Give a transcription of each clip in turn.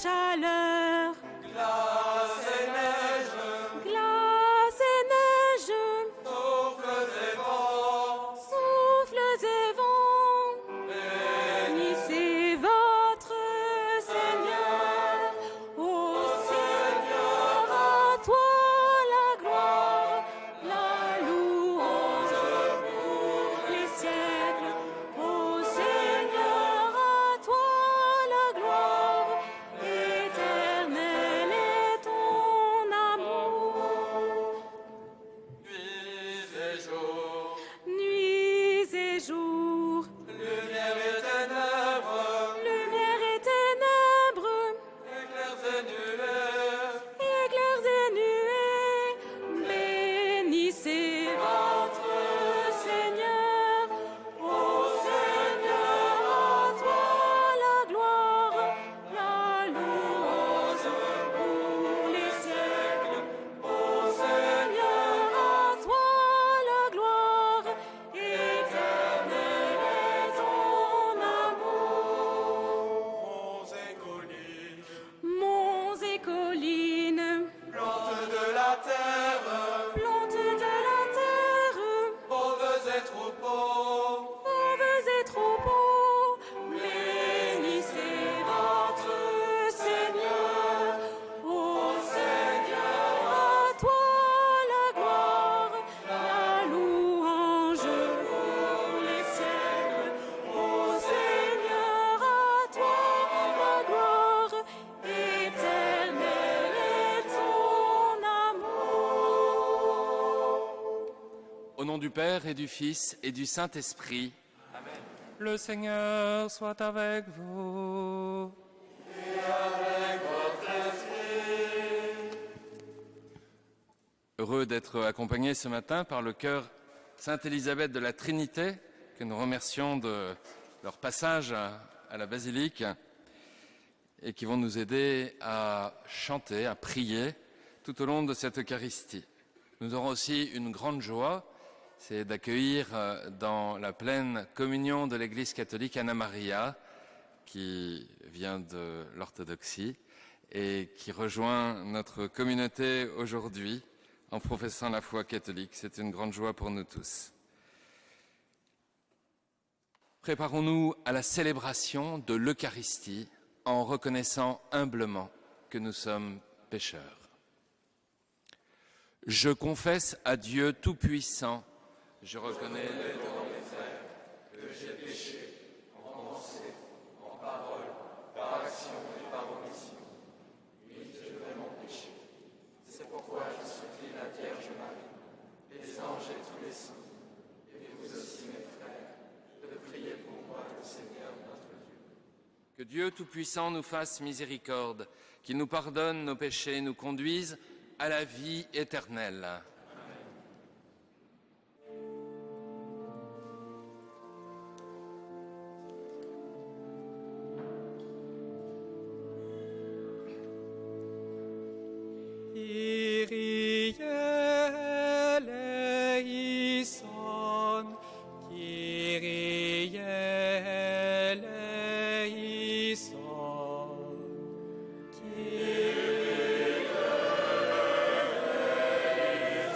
chaleur. Glace et neige, Glace et neige, souffles et vents, souffles et vents. Bénissez votre Seigneur. Ô Seigneur, à toi la gloire, la louange pour les siècles. Ô Seigneur, à toi la gloire, éternel est ton amour. nuit et jour, Nuits et jours, lumière et ténèbres, lumière et ténèbres, éclairs et nuées. éclairs et nuées, bénissez votre Seigneur. Ô Seigneur, à toi la gloire, la louange pour les siècles. Ô Seigneur, à toi la gloire, éternel est ton amour. Monts et collines, Monts et collines, plantes de la terre, plantes de la terre, fauves et troupeaux, fauves et troupeaux, bénissez votre Seigneur. Ô Seigneur, à toi la gloire, la louange pour les siècles. Ô Seigneur, à toi la gloire, éternel est ton amour. Au nom du Père et du Fils et du Saint-Esprit. Amen. Le Seigneur soit avec vous. Heureux d'être accompagnés ce matin par le chœur Sainte-Élisabeth de la Trinité, que nous remercions de leur passage à la basilique et qui vont nous aider à chanter, à prier tout au long de cette Eucharistie. Nous aurons aussi une grande joie, c'est d'accueillir dans la pleine communion de l'Église catholique Anna Maria, qui vient de l'orthodoxie et qui rejoint notre communauté aujourd'hui en professant la foi catholique. C'est une grande joie pour nous tous. Préparons-nous à la célébration de l'Eucharistie en reconnaissant humblement que nous sommes pécheurs. Je confesse à Dieu Tout-Puissant, je reconnais devant mes frères que j'ai péché en pensée, en parole, par action et par omission. Oui, j'ai vraiment péché. C'est pourquoi je supplie la Vierge Marie, les anges et tous les saints, et vous aussi mes frères, de prier pour moi le Seigneur notre Dieu. Que Dieu Tout-Puissant nous fasse miséricorde, qu'il nous pardonne nos péchés et nous conduise à la vie éternelle. Kyrie eleison, Kyrie eleison, Kyrie eleison.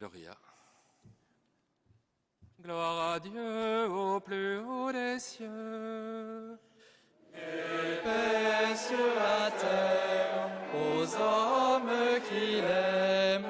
Gloria. Gloire à Dieu au plus haut des cieux. Et paix sur la terre aux hommes qui l'aiment.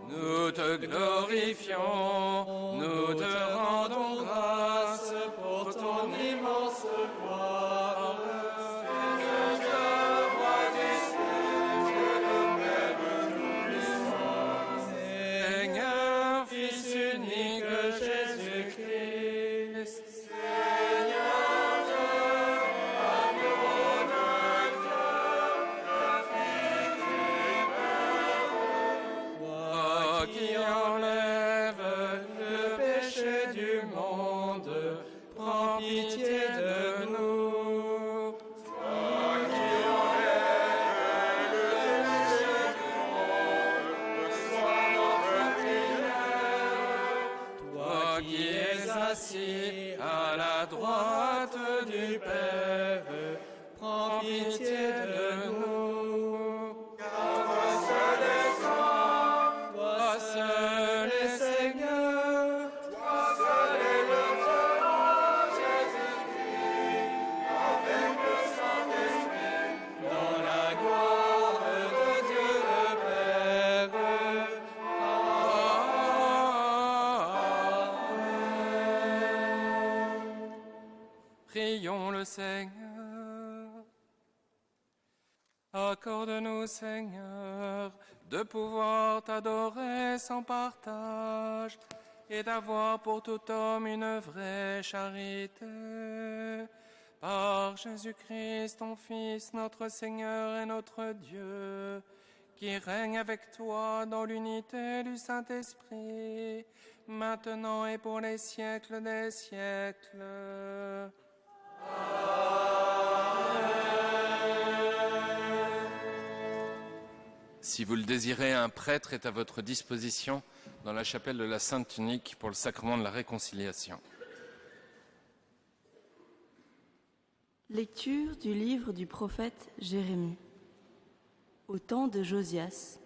Nous te glorifions, nous te rendons grâce pour ton immense gloire. Seigneur, Fils unique de Jésus-Christ, toi qui enlèves le péché du monde, prends pitié de nous. Toi qui es assis à la droite du Père, prends pitié de nous. Toi seul est Seigneur, dans la gloire de Dieu le Père. Amen. Prions le Seigneur. Accorde-nous, Seigneur, de pouvoir t'adorer sans partage et d'avoir pour tout homme une vraie charité. Par Jésus-Christ, ton Fils, notre Seigneur et notre Dieu, qui règne avec toi dans l'unité du Saint-Esprit, maintenant et pour les siècles des siècles. Si vous le désirez, un prêtre est à votre disposition dans la chapelle de la Sainte Tunique pour le sacrement de la réconciliation. Lecture du livre du prophète Jérémie. Au temps de Josias,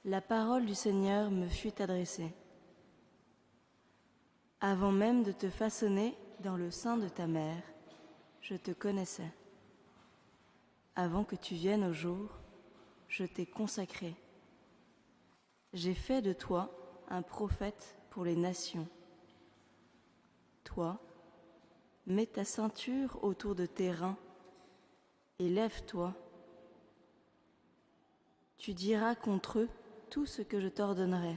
la parole du Seigneur me fut adressée. Avant même de te façonner dans le sein de ta mère, je te connaissais. Avant que tu viennes au jour, je t'ai consacré. J'ai fait de toi un prophète pour les nations. Toi, mets ta ceinture autour de tes reins et lève-toi. Tu diras contre eux tout ce que je t'ordonnerai.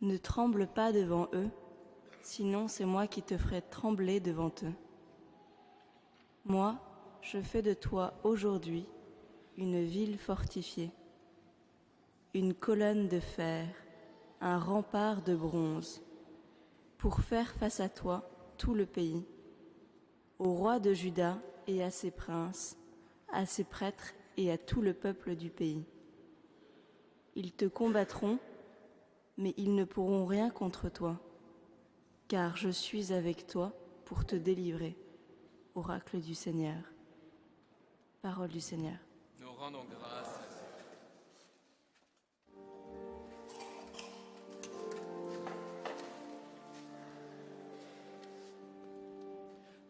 Ne tremble pas devant eux, sinon c'est moi qui te ferai trembler devant eux. Moi, je fais de toi aujourd'hui une ville fortifiée, une colonne de fer, un rempart de bronze, pour faire face à toi tout le pays, au roi de Juda et à ses princes, à ses prêtres et à tout le peuple du pays. Ils te combattront, mais ils ne pourront rien contre toi, car je suis avec toi pour te délivrer. Oracle du Seigneur. Parole du Seigneur. Nous rendons grâce.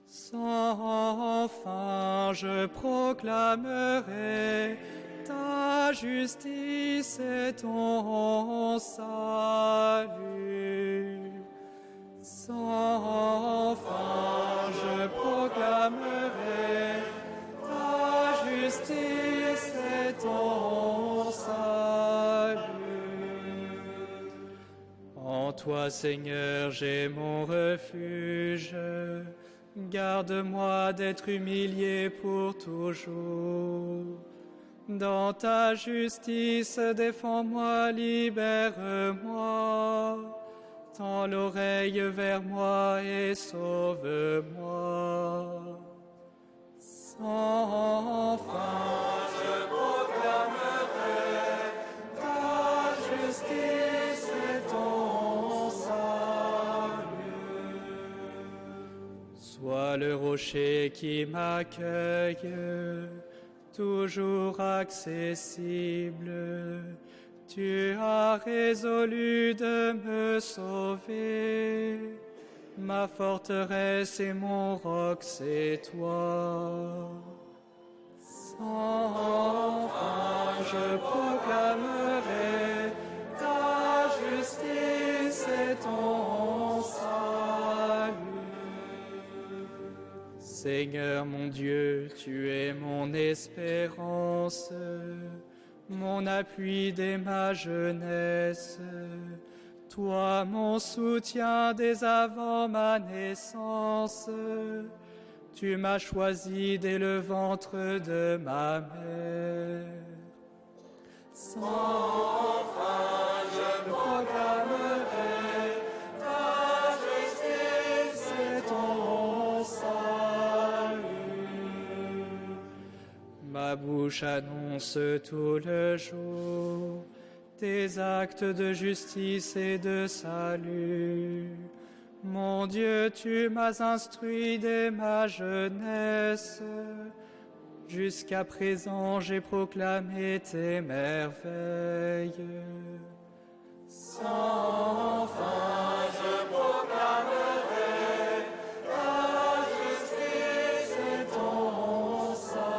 Sans fin je proclamerai ta justice et ton salut. Sans fin je proclamerai ta justice et ton salut. En toi, Seigneur, j'ai mon refuge. Garde-moi d'être humilié pour toujours. Dans ta justice, défends-moi, libère-moi. Tends l'oreille vers moi et sauve-moi. Sans fin, je proclamerai ta justice et ton Toi le rocher qui m'accueille, toujours accessible, tu as résolu de me sauver. Ma forteresse et mon roc, c'est toi. Sans fin, je proclamerai ta justice et ton salut. Seigneur mon Dieu, tu es mon espérance, mon appui dès ma jeunesse. Toi, mon soutien dès avant ma naissance, tu m'as choisi dès le ventre de ma mère. Sans fin, je proclamerai ta justice et ton salut. Ma bouche annonce tout le jour tes actes de justice et de salut. Mon Dieu, tu m'as instruit dès ma jeunesse. Jusqu'à présent, j'ai proclamé tes merveilles. Sans fin, je proclamerai ta justice et ton salut.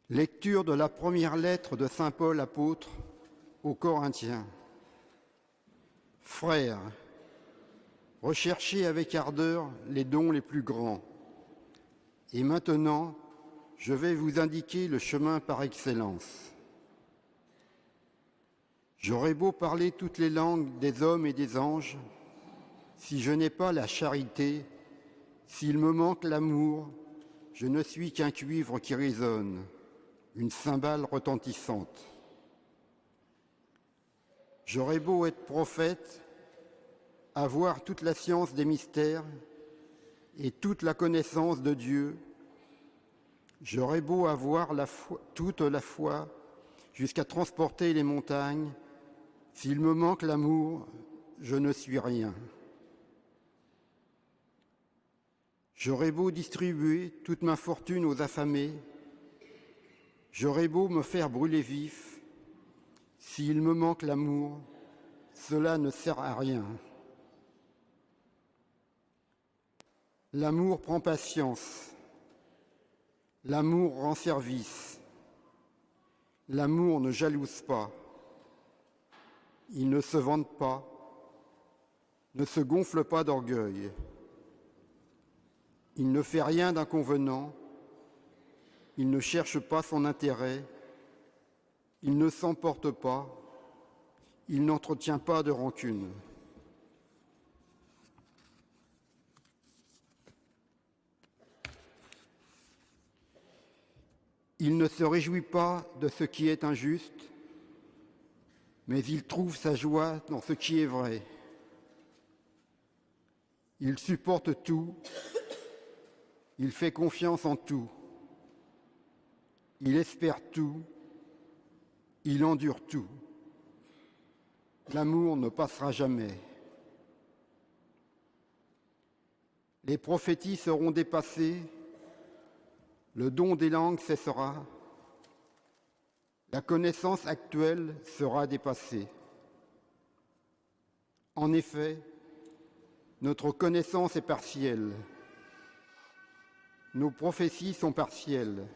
Lecture de la première lettre de saint Paul apôtre aux Corinthiens. Frères, recherchez avec ardeur les dons les plus grands. Et maintenant, je vais vous indiquer le chemin par excellence. J'aurais beau parler toutes les langues des hommes et des anges, si je n'ai pas la charité, s'il me manque l'amour, je ne suis qu'un cuivre qui résonne, une cymbale retentissante. J'aurais beau être prophète, avoir toute la science des mystères et toute la connaissance de Dieu, j'aurais beau avoir toute la foi jusqu'à transporter les montagnes, s'il me manque l'amour, je ne suis rien. J'aurais beau distribuer toute ma fortune aux affamés, j'aurais beau me faire brûler vif, s'il me manque l'amour, cela ne sert à rien. L'amour prend patience, l'amour rend service, l'amour ne jalouse pas, il ne se vante pas, ne se gonfle pas d'orgueil, il ne fait rien d'inconvenant, il ne cherche pas son intérêt, il ne s'emporte pas, il n'entretient pas de rancune. Il ne se réjouit pas de ce qui est injuste, mais il trouve sa joie dans ce qui est vrai. Il supporte tout, il fait confiance en tout, il espère tout, il endure tout. L'amour ne passera jamais. Les prophéties seront dépassées, le don des langues cessera, la connaissance actuelle sera dépassée. En effet, notre connaissance est partielle, nos prophéties sont partielles.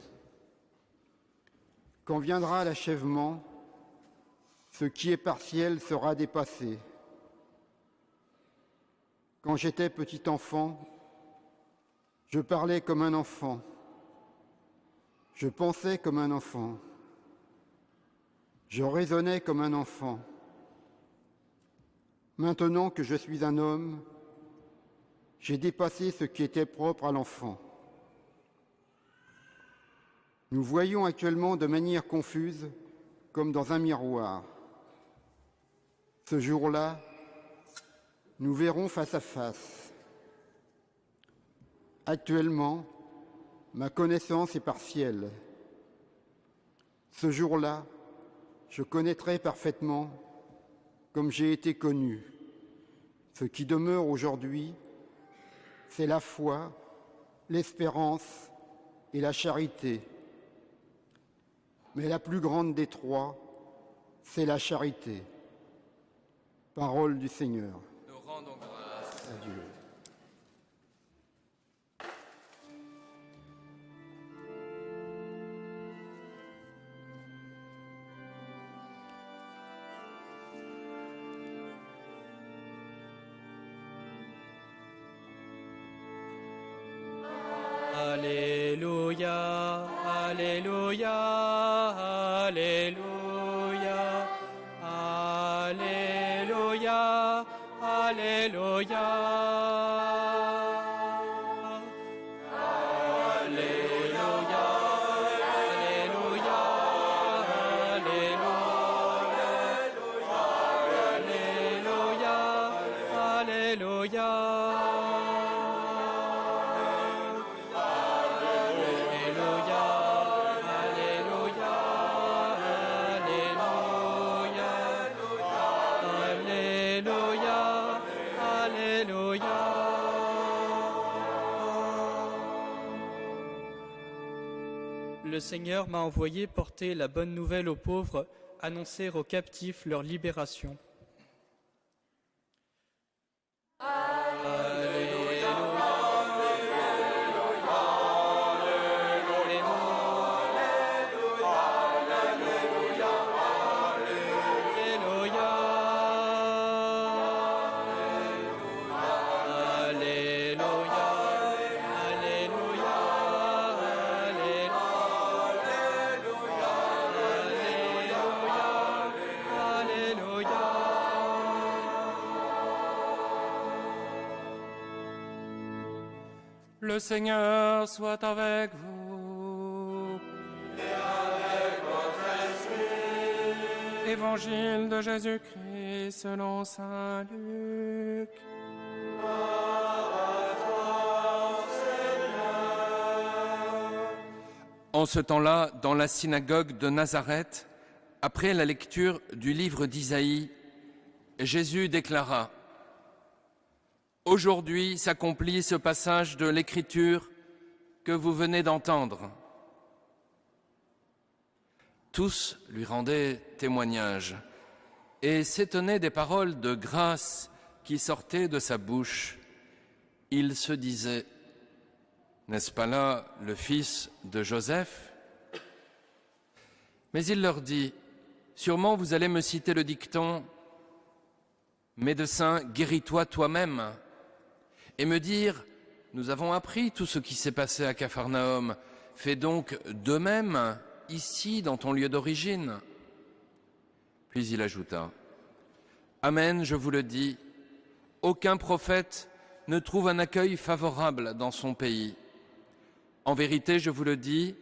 Quand viendra l'achèvement, ce qui est partiel sera dépassé. Quand j'étais petit enfant, je parlais comme un enfant, je pensais comme un enfant, je raisonnais comme un enfant. Maintenant que je suis un homme, j'ai dépassé ce qui était propre à l'enfant. Nous voyons actuellement de manière confuse, comme dans un miroir. Ce jour-là, nous verrons face à face. Actuellement, ma connaissance est partielle. Ce jour-là, je connaîtrai parfaitement, comme j'ai été connu. Ce qui demeure aujourd'hui, c'est la foi, l'espérance et la charité. Mais la plus grande des trois, c'est la charité. Parole du Seigneur. Nous rendons grâce à Dieu. Alléluia, Alléluia, Alléluia, Alléluia, Alléluia. Alléluia, Alléluia, Alléluia, Le Seigneur m'a envoyé porter la bonne nouvelle aux pauvres, annoncer aux captifs leur libération. Le Seigneur soit avec vous. Et avec votre esprit. Évangile de Jésus-Christ selon saint Luc. En ce temps-là, dans la synagogue de Nazareth, après la lecture du livre d'Isaïe, Jésus déclara: Aujourd'hui s'accomplit ce passage de l'Écriture que vous venez d'entendre. Tous lui rendaient témoignage et s'étonnaient des paroles de grâce qui sortaient de sa bouche. Ils se disaient: N'est-ce pas là le fils de Joseph ? Mais il leur dit: Sûrement vous allez me citer le dicton « Médecin, guéris-toi toi-même » et me dire: nous avons appris tout ce qui s'est passé à Capharnaüm, fais donc de même ici dans ton lieu d'origine. Puis il ajouta: Amen, je vous le dis, aucun prophète ne trouve un accueil favorable dans son pays. En vérité, je vous le dis,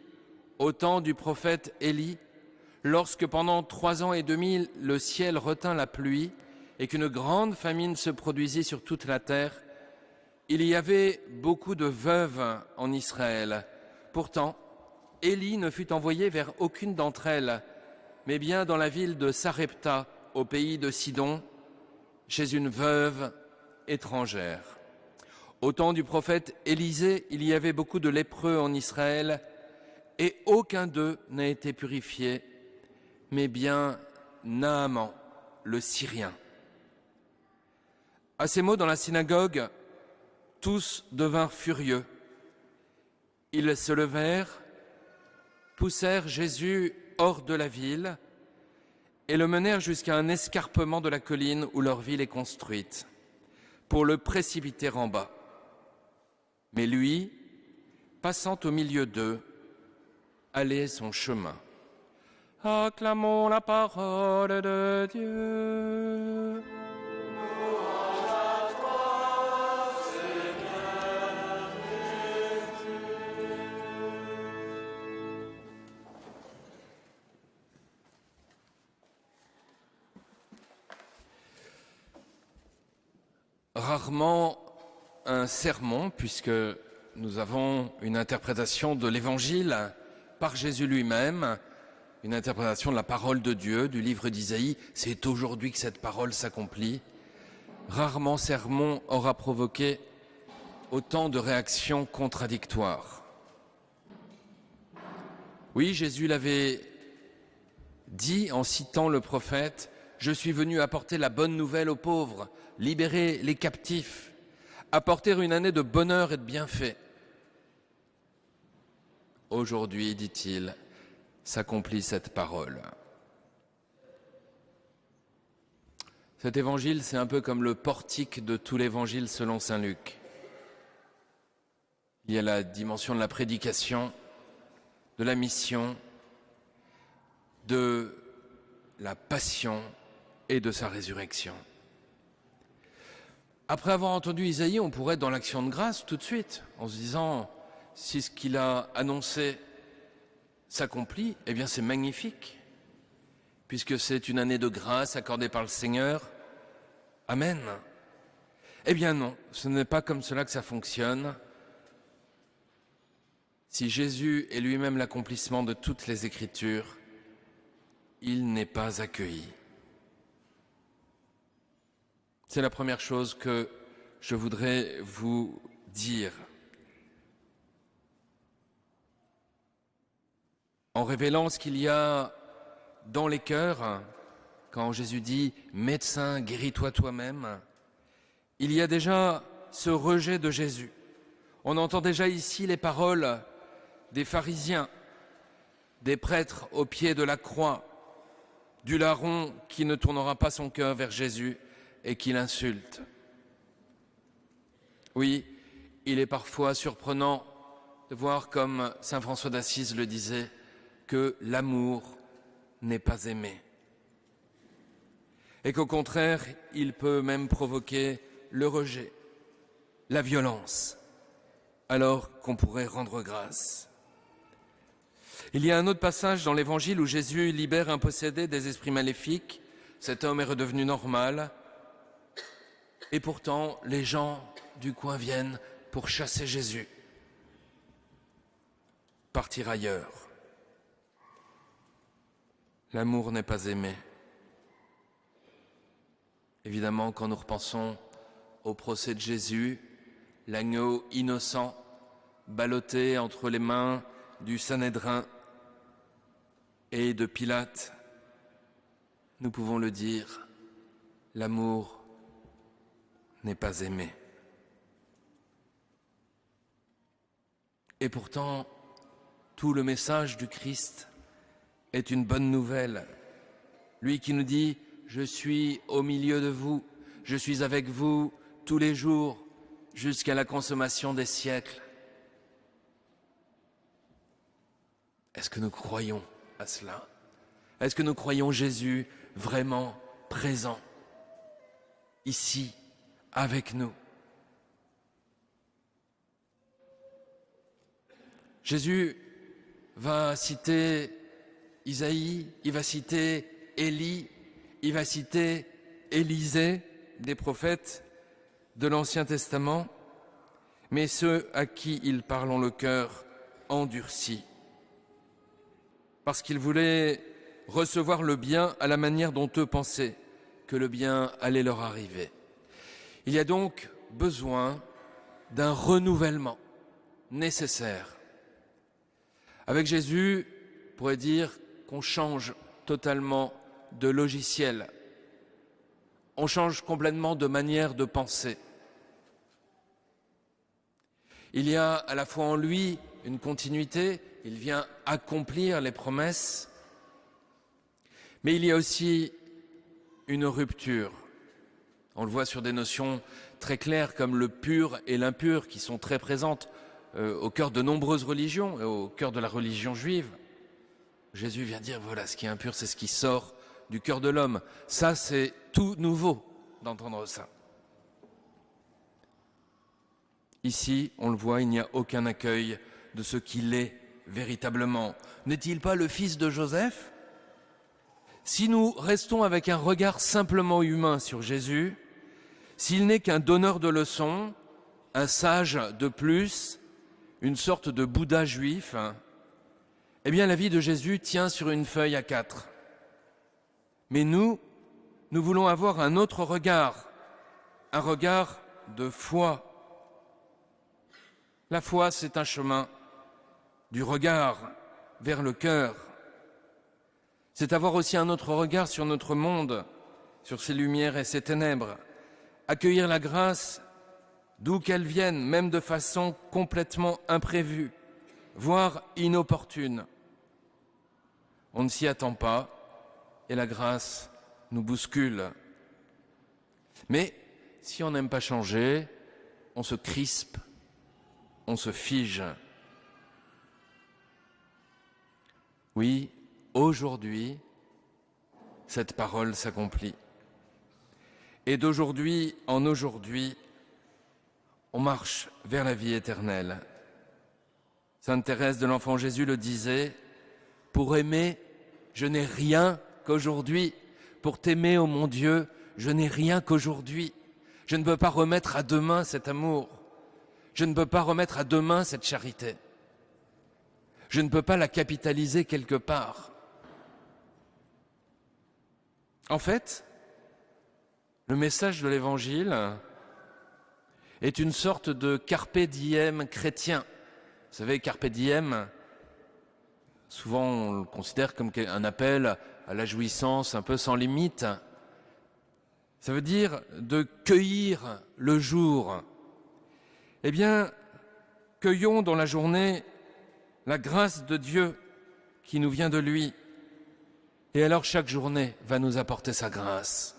au temps du prophète Élie, lorsque pendant 3 ans et demi le ciel retint la pluie et qu'une grande famine se produisit sur toute la terre, il y avait beaucoup de veuves en Israël. Pourtant, Élie ne fut envoyé vers aucune d'entre elles, mais bien dans la ville de Sarepta, au pays de Sidon, chez une veuve étrangère. Au temps du prophète Élisée, il y avait beaucoup de lépreux en Israël, et aucun d'eux n'a été purifié, mais bien Naaman, le Syrien. À ces mots dans la synagogue, tous devinrent furieux. Ils se levèrent, poussèrent Jésus hors de la ville et le menèrent jusqu'à un escarpement de la colline où leur ville est construite, pour le précipiter en bas. Mais lui, passant au milieu d'eux, allait son chemin. Acclamons la parole de Dieu. rarement un sermon, puisque nous avons une interprétation de l'Évangile par Jésus lui-même, une interprétation de la parole de Dieu, du livre d'Isaïe. C'est aujourd'hui que cette parole s'accomplit. Rarement sermon aura provoqué autant de réactions contradictoires. Oui, Jésus l'avait dit en citant le prophète, « Je suis venu apporter la bonne nouvelle aux pauvres, libérer les captifs, apporter une année de bonheur et de bienfaits. » Aujourd'hui, dit-il, s'accomplit cette parole. Cet évangile, c'est un peu comme le portique de tout l'évangile selon saint Luc. Il y a la dimension de la prédication, de la mission, de la passion et de sa résurrection. Après avoir entendu Isaïe, on pourrait être dans l'action de grâce tout de suite, en se disant, si ce qu'il a annoncé s'accomplit, eh bien c'est magnifique, puisque c'est une année de grâce accordée par le Seigneur. Amen. Eh bien non, ce n'est pas comme cela que ça fonctionne. Si Jésus est lui-même l'accomplissement de toutes les Écritures, il n'est pas accueilli. C'est la première chose que je voudrais vous dire. En révélant ce qu'il y a dans les cœurs, quand Jésus dit « Médecin, guéris-toi toi-même », il y a déjà ce rejet de Jésus. On entend déjà ici les paroles des pharisiens, des prêtres au pied de la croix, du larron qui ne tournera pas son cœur vers Jésus et qui l'insulte. Oui, il est parfois surprenant de voir, comme saint François d'Assise le disait, que l'amour n'est pas aimé. Et qu'au contraire, il peut même provoquer le rejet, la violence, alors qu'on pourrait rendre grâce. Il y a un autre passage dans l'Évangile où Jésus libère un possédé des esprits maléfiques. Cet homme est redevenu normal. Et pourtant, les gens du coin viennent pour chasser Jésus, partir ailleurs. L'amour n'est pas aimé. Évidemment, quand nous repensons au procès de Jésus, l'agneau innocent, ballotté entre les mains du Sanhédrin et de Pilate, nous pouvons le dire, l'amour n'est pas aimé. Et pourtant, tout le message du Christ est une bonne nouvelle. Lui qui nous dit « Je suis au milieu de vous, je suis avec vous tous les jours jusqu'à la consommation des siècles ». Est-ce que nous croyons à cela? Est-ce que nous croyons Jésus vraiment présent, ici, avec nous? Jésus va citer Isaïe, il va citer Élie, il va citer Élisée, des prophètes de l'Ancien Testament, mais ceux à qui il parle ont le cœur endurci, parce qu'ils voulaient recevoir le bien à la manière dont eux pensaient que le bien allait leur arriver. Il y a donc besoin d'un renouvellement nécessaire. Avec Jésus, on pourrait dire qu'on change totalement de logiciel. On change complètement de manière de penser. Il y a à la fois en lui une continuité, il vient accomplir les promesses, mais il y a aussi une rupture. On le voit sur des notions très claires comme le pur et l'impur qui sont très présentes au cœur de nombreuses religions et au cœur de la religion juive. Jésus vient dire, voilà, ce qui est impur, c'est ce qui sort du cœur de l'homme. Ça, c'est tout nouveau d'entendre ça. Ici, on le voit, il n'y a aucun accueil de ce qu'il est véritablement. N'est-il pas le fils de Joseph? Si nous restons avec un regard simplement humain sur Jésus, s'il n'est qu'un donneur de leçons, un sage de plus, une sorte de Bouddha juif, eh bien la vie de Jésus tient sur une feuille A4. Mais nous voulons avoir un autre regard, un regard de foi. La foi, c'est un chemin du regard vers le cœur. C'est avoir aussi un autre regard sur notre monde, sur ses lumières et ses ténèbres. Accueillir la grâce d'où qu'elle vienne, même de façon complètement imprévue, voire inopportune. On ne s'y attend pas et la grâce nous bouscule. Mais si on n'aime pas changer, on se crispe, on se fige. Oui, aujourd'hui, cette parole s'accomplit. Et d'aujourd'hui en aujourd'hui, on marche vers la vie éternelle. Sainte Thérèse de l'Enfant Jésus le disait, « Pour aimer, je n'ai rien qu'aujourd'hui. Pour t'aimer, ô mon Dieu, je n'ai rien qu'aujourd'hui. Je ne peux pas remettre à demain cet amour. Je ne peux pas remettre à demain cette charité. Je ne peux pas la capitaliser quelque part. » En fait, le message de l'Évangile est une sorte de carpe diem chrétien. Vous savez, carpe diem, souvent on le considère comme un appel à la jouissance un peu sans limite. Ça veut dire de cueillir le jour. Eh bien, cueillons dans la journée la grâce de Dieu qui nous vient de lui. Et alors chaque journée va nous apporter sa grâce.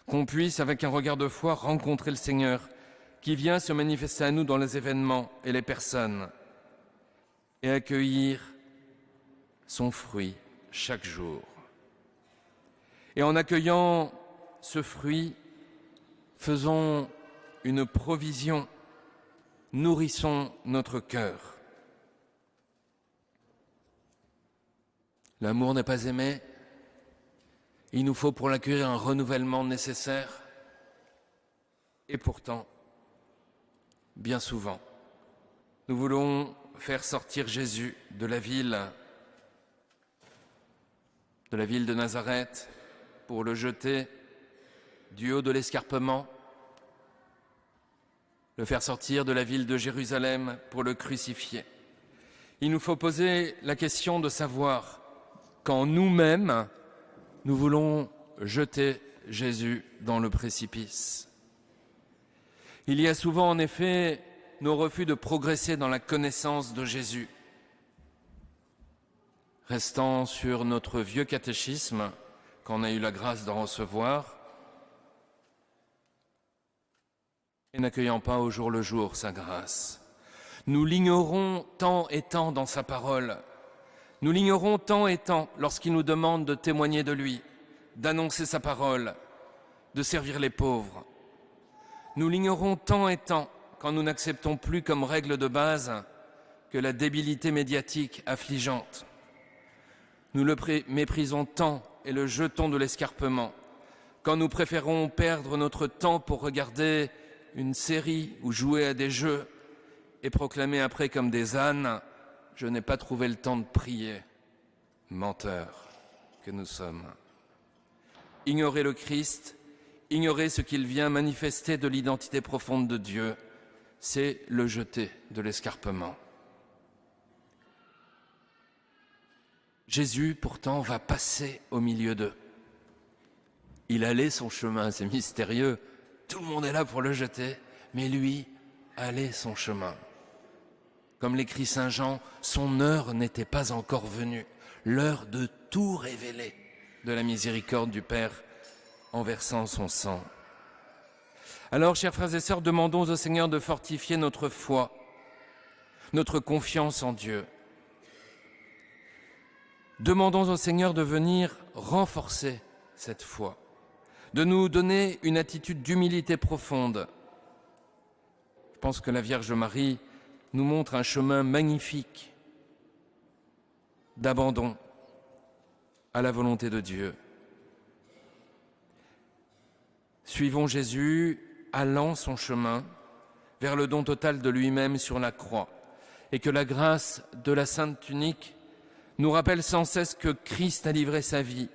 Qu'on puisse, avec un regard de foi, rencontrer le Seigneur qui vient se manifester à nous dans les événements et les personnes et accueillir son fruit chaque jour. Et en accueillant ce fruit, faisons une provision, nourrissons notre cœur. L'amour n'est pas aimé. Il nous faut pour l'accueillir un renouvellement nécessaire. Et pourtant, bien souvent, nous voulons faire sortir Jésus de la ville de Nazareth, pour le jeter du haut de l'escarpement, le faire sortir de la ville de Jérusalem pour le crucifier. Il nous faut poser la question de savoir quand nous-mêmes, nous voulons jeter Jésus dans le précipice. Il y a souvent en effet nos refus de progresser dans la connaissance de Jésus. Restant sur notre vieux catéchisme, qu'on a eu la grâce d'en recevoir, et n'accueillant pas au jour le jour sa grâce. Nous l'ignorons tant et tant dans sa parole. Nous l'ignorons tant et tant lorsqu'il nous demande de témoigner de lui, d'annoncer sa parole, de servir les pauvres. Nous l'ignorons tant et tant quand nous n'acceptons plus comme règle de base que la débilité médiatique affligeante. Nous le méprisons tant et le jetons de l'escarpement quand nous préférons perdre notre temps pour regarder une série ou jouer à des jeux et proclamer après comme des ânes « Je n'ai pas trouvé le temps de prier ». Menteurs que nous sommes. Ignorer le Christ, ignorer ce qu'il vient manifester de l'identité profonde de Dieu, c'est le jeter de l'escarpement. Jésus, pourtant, va passer au milieu d'eux. Il allait son chemin, c'est mystérieux. Tout le monde est là pour le jeter, mais lui allait son chemin. Comme l'écrit saint Jean, son heure n'était pas encore venue, l'heure de tout révéler de la miséricorde du Père en versant son sang. Alors, chers frères et sœurs, demandons au Seigneur de fortifier notre foi, notre confiance en Dieu. Demandons au Seigneur de venir renforcer cette foi, de nous donner une attitude d'humilité profonde. Je pense que la Vierge Marie nous montre un chemin magnifique d'abandon à la volonté de Dieu. Suivons Jésus, allant son chemin vers le don total de lui-même sur la croix, et que la grâce de la Sainte Tunique nous rappelle sans cesse que Christ a livré sa vie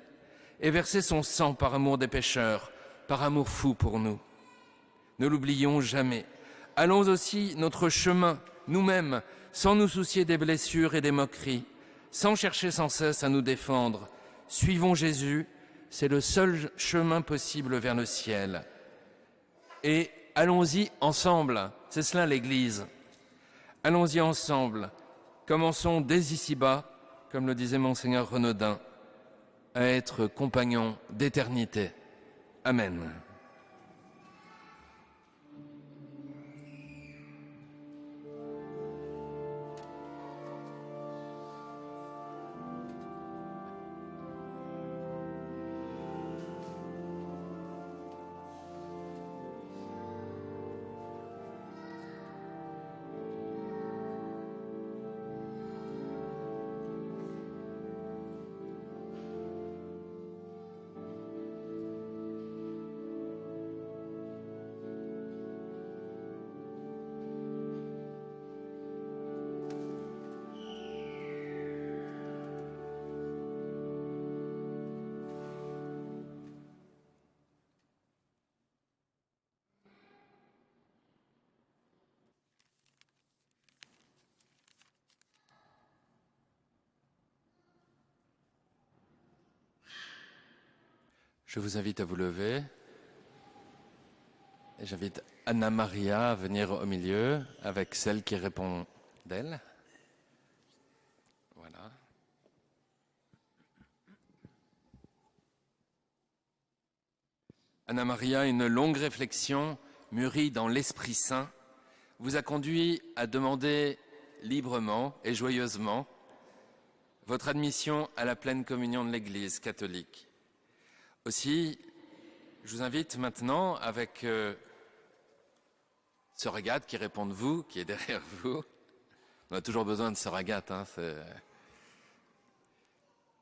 et versé son sang par amour des pécheurs, par amour fou pour nous. Ne l'oublions jamais. Allons aussi notre chemin, nous-mêmes, sans nous soucier des blessures et des moqueries, sans chercher sans cesse à nous défendre. Suivons Jésus, c'est le seul chemin possible vers le ciel. Et allons-y ensemble, c'est cela l'Église. Allons-y ensemble, commençons dès ici-bas, comme le disait Monseigneur Renaudin, à être compagnons d'éternité. Amen. Je vous invite à vous lever et j'invite Anna Maria à venir au milieu avec celle qui répond d'elle. Voilà. Anna Maria, une longue réflexion mûrie dans l'Esprit Saint vous a conduit à demander librement et joyeusement votre admission à la pleine communion de l'Église catholique. Aussi, je vous invite maintenant avec Sœur Agathe qui répond de vous, qui est derrière vous. On a toujours besoin de Sœur Agathe,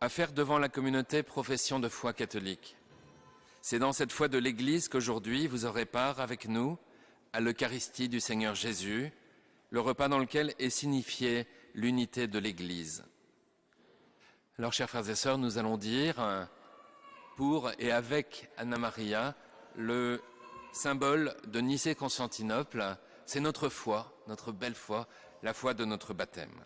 à faire devant la communauté profession de foi catholique. C'est dans cette foi de l'Église qu'aujourd'hui vous aurez part avec nous à l'Eucharistie du Seigneur Jésus, le repas dans lequel est signifiée l'unité de l'Église. Alors, chers frères et sœurs, nous allons dire pour et avec Anna Maria le symbole de Nicée-Constantinople. C'est notre foi, notre belle foi, la foi de notre baptême.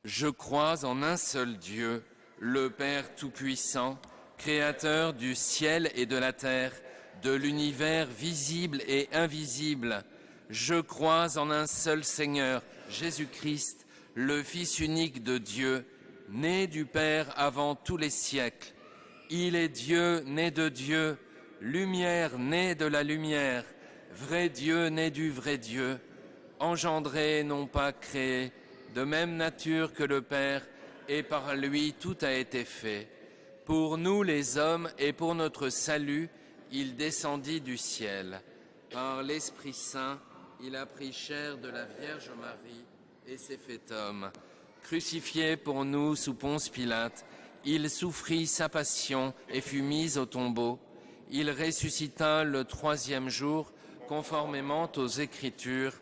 Je crois en un seul Dieu, le Père Tout-Puissant, Créateur du ciel et de la terre, de l'univers visible et invisible. Je crois en un seul Seigneur, Jésus-Christ, le Fils unique de Dieu, né du Père avant tous les siècles. Il est Dieu, né de Dieu, lumière née de la lumière, vrai Dieu né du vrai Dieu, engendré, non pas créé, de même nature que le Père, et par lui tout a été fait. Pour nous les hommes et pour notre salut, il descendit du ciel. Par l'Esprit Saint, il a pris chair de la Vierge Marie et s'est fait homme. Crucifié pour nous sous Ponce Pilate, il souffrit sa passion et fut mis au tombeau. Il ressuscita le troisième jour, conformément aux Écritures,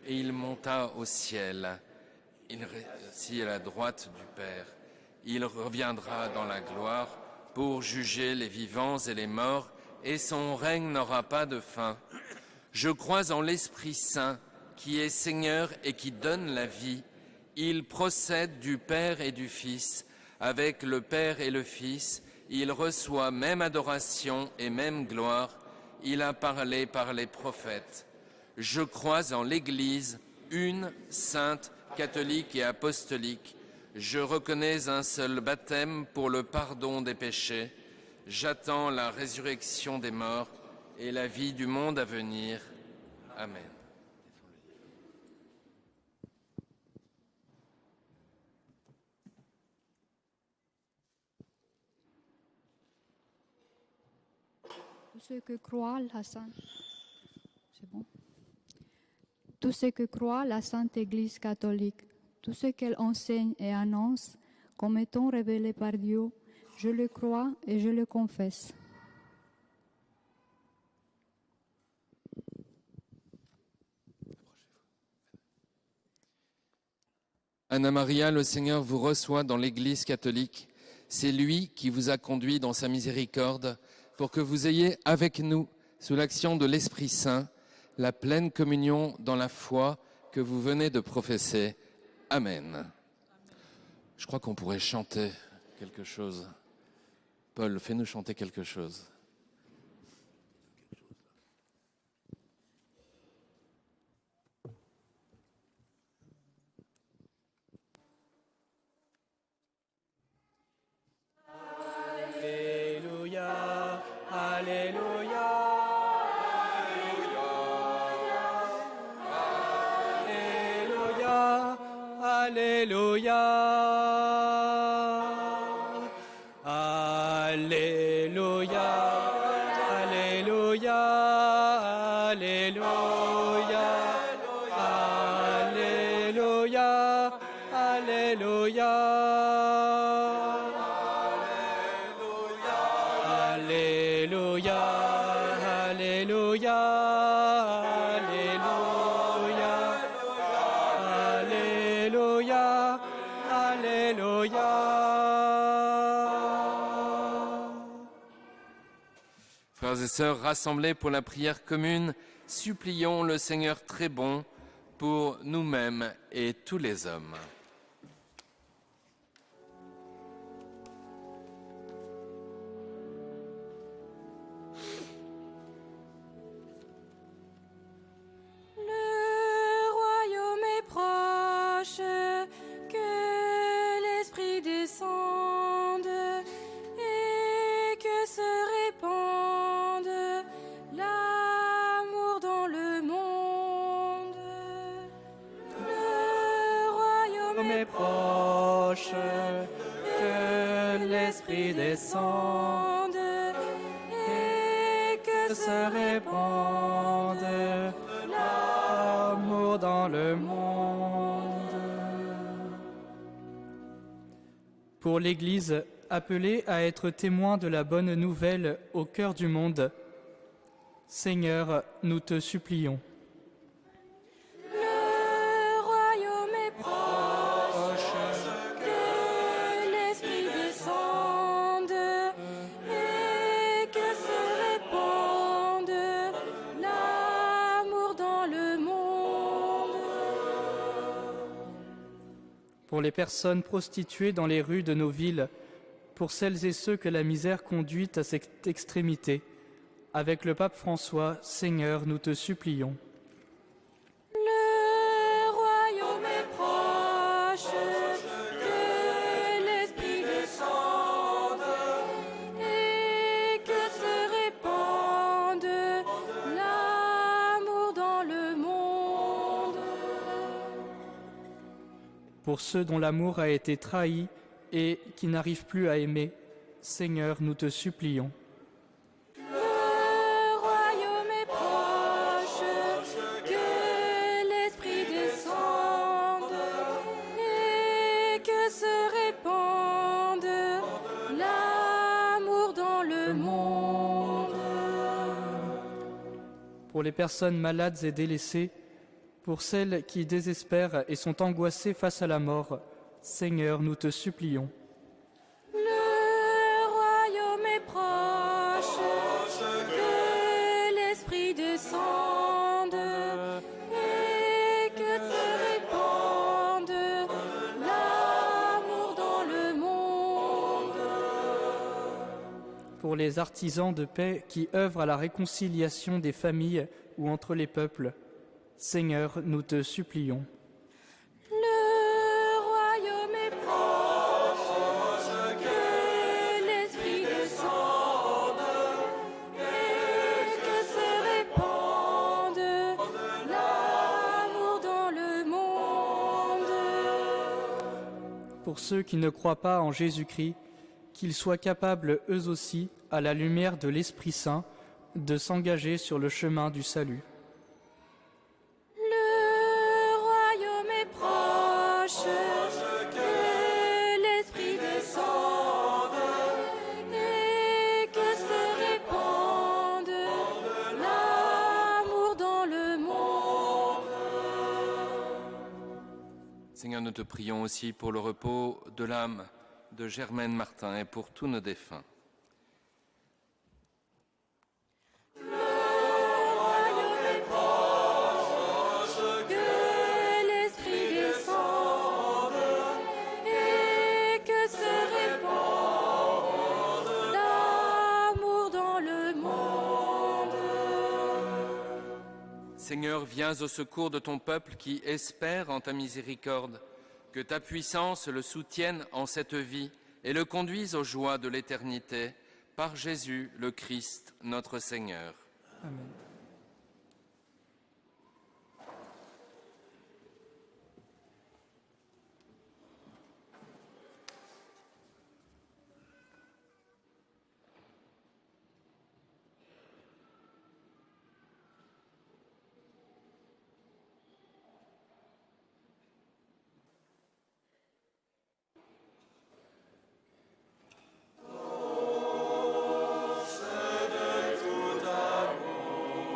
et il monta au ciel. Il est assis à la droite du Père. Il reviendra dans la gloire pour juger les vivants et les morts, et son règne n'aura pas de fin. Je crois en l'Esprit Saint, qui est Seigneur et qui donne la vie. Il procède du Père et du Fils. Avec le Père et le Fils, il reçoit même adoration et même gloire. Il a parlé par les prophètes. Je crois en l'Église, une, sainte, catholique et apostolique. Je reconnais un seul baptême pour le pardon des péchés. J'attends la résurrection des morts et la vie du monde à venir. Amen. Tous ceux que croient la Sainte... C'est bon. Tous ceux que croient la Sainte Église catholique, Tout ce qu'elle enseigne et annonce comme étant révélé par Dieu, je le crois et je le confesse. Anna Maria, le Seigneur vous reçoit dans l'Église catholique. C'est lui qui vous a conduit dans sa miséricorde pour que vous ayez avec nous, sous l'action de l'Esprit Saint, la pleine communion dans la foi que vous venez de professer. Amen. Je crois qu'on pourrait chanter quelque chose. Paul, fais-nous chanter quelque chose. Alléluia, Alléluia, Alléluia, Alléluia, Alléluia, Alléluia, Alléluia, Alléluia, Alléluia, Alléluia, Alléluia, Alléluia, Alléluia. Frères et sœurs rassemblés pour la prière commune, supplions le Seigneur très bon pour nous-mêmes et tous les hommes. Le royaume est proche, que l'Esprit descende et que se répande l'amour dans le monde. Le royaume est proche, que l'Esprit descende et que se répande l'amour dans le monde. Pour l'Église, appelée à être témoin de la bonne nouvelle au cœur du monde, Seigneur, nous te supplions. Le royaume est proche, que l'Esprit descende et que se répande l'amour dans le monde. Pour les personnes prostituées dans les rues de nos villes, pour celles et ceux que la misère conduit à cette extrémité, avec le pape François, Seigneur, nous te supplions. Le royaume est proche, que l'Esprit descende et que se répande l'amour dans le monde. Pour ceux dont l'amour a été trahi et qui n'arrivent plus à aimer, Seigneur, nous te supplions. Le royaume est proche, que l'Esprit descende et que se répande l'amour dans le monde. Pour les personnes malades et délaissées, pour celles qui désespèrent et sont angoissées face à la mort, Seigneur, nous te supplions. Le royaume est proche, que l'Esprit descende et que se répande l'amour dans le monde. Pour les artisans de paix qui œuvrent à la réconciliation des familles ou entre les peuples, Seigneur, nous te supplions. Le royaume est proche, que l'Esprit descende et que se répande l'amour dans le monde. Pour ceux qui ne croient pas en Jésus-Christ, qu'ils soient capables eux aussi, à la lumière de l'Esprit Saint, de s'engager sur le chemin du salut. Le royaume est proche, Seigneur, nous te prions aussi pour le repos de l'âme de Germaine Martin et pour tous nos défunts. Que l'Esprit descende et que se répande l'amour dans le monde. Seigneur, viens au secours de ton peuple qui espère en ta miséricorde. Que ta puissance le soutienne en cette vie et le conduise aux joies de l'éternité, par Jésus le Christ, notre Seigneur. Amen. Tout amour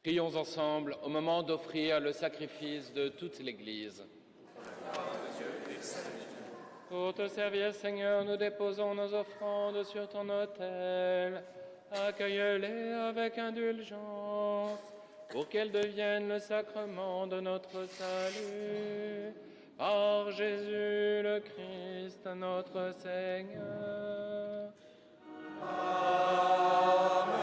Prions ensemble au moment d'offrir le sacrifice de toute l'Église. Pour te servir, Seigneur, nous déposons nos offrandes sur ton autel. Accueille-les avec indulgence, pour qu'elles deviennent le sacrement de notre salut. Par Jésus le Christ, notre Seigneur. Amen.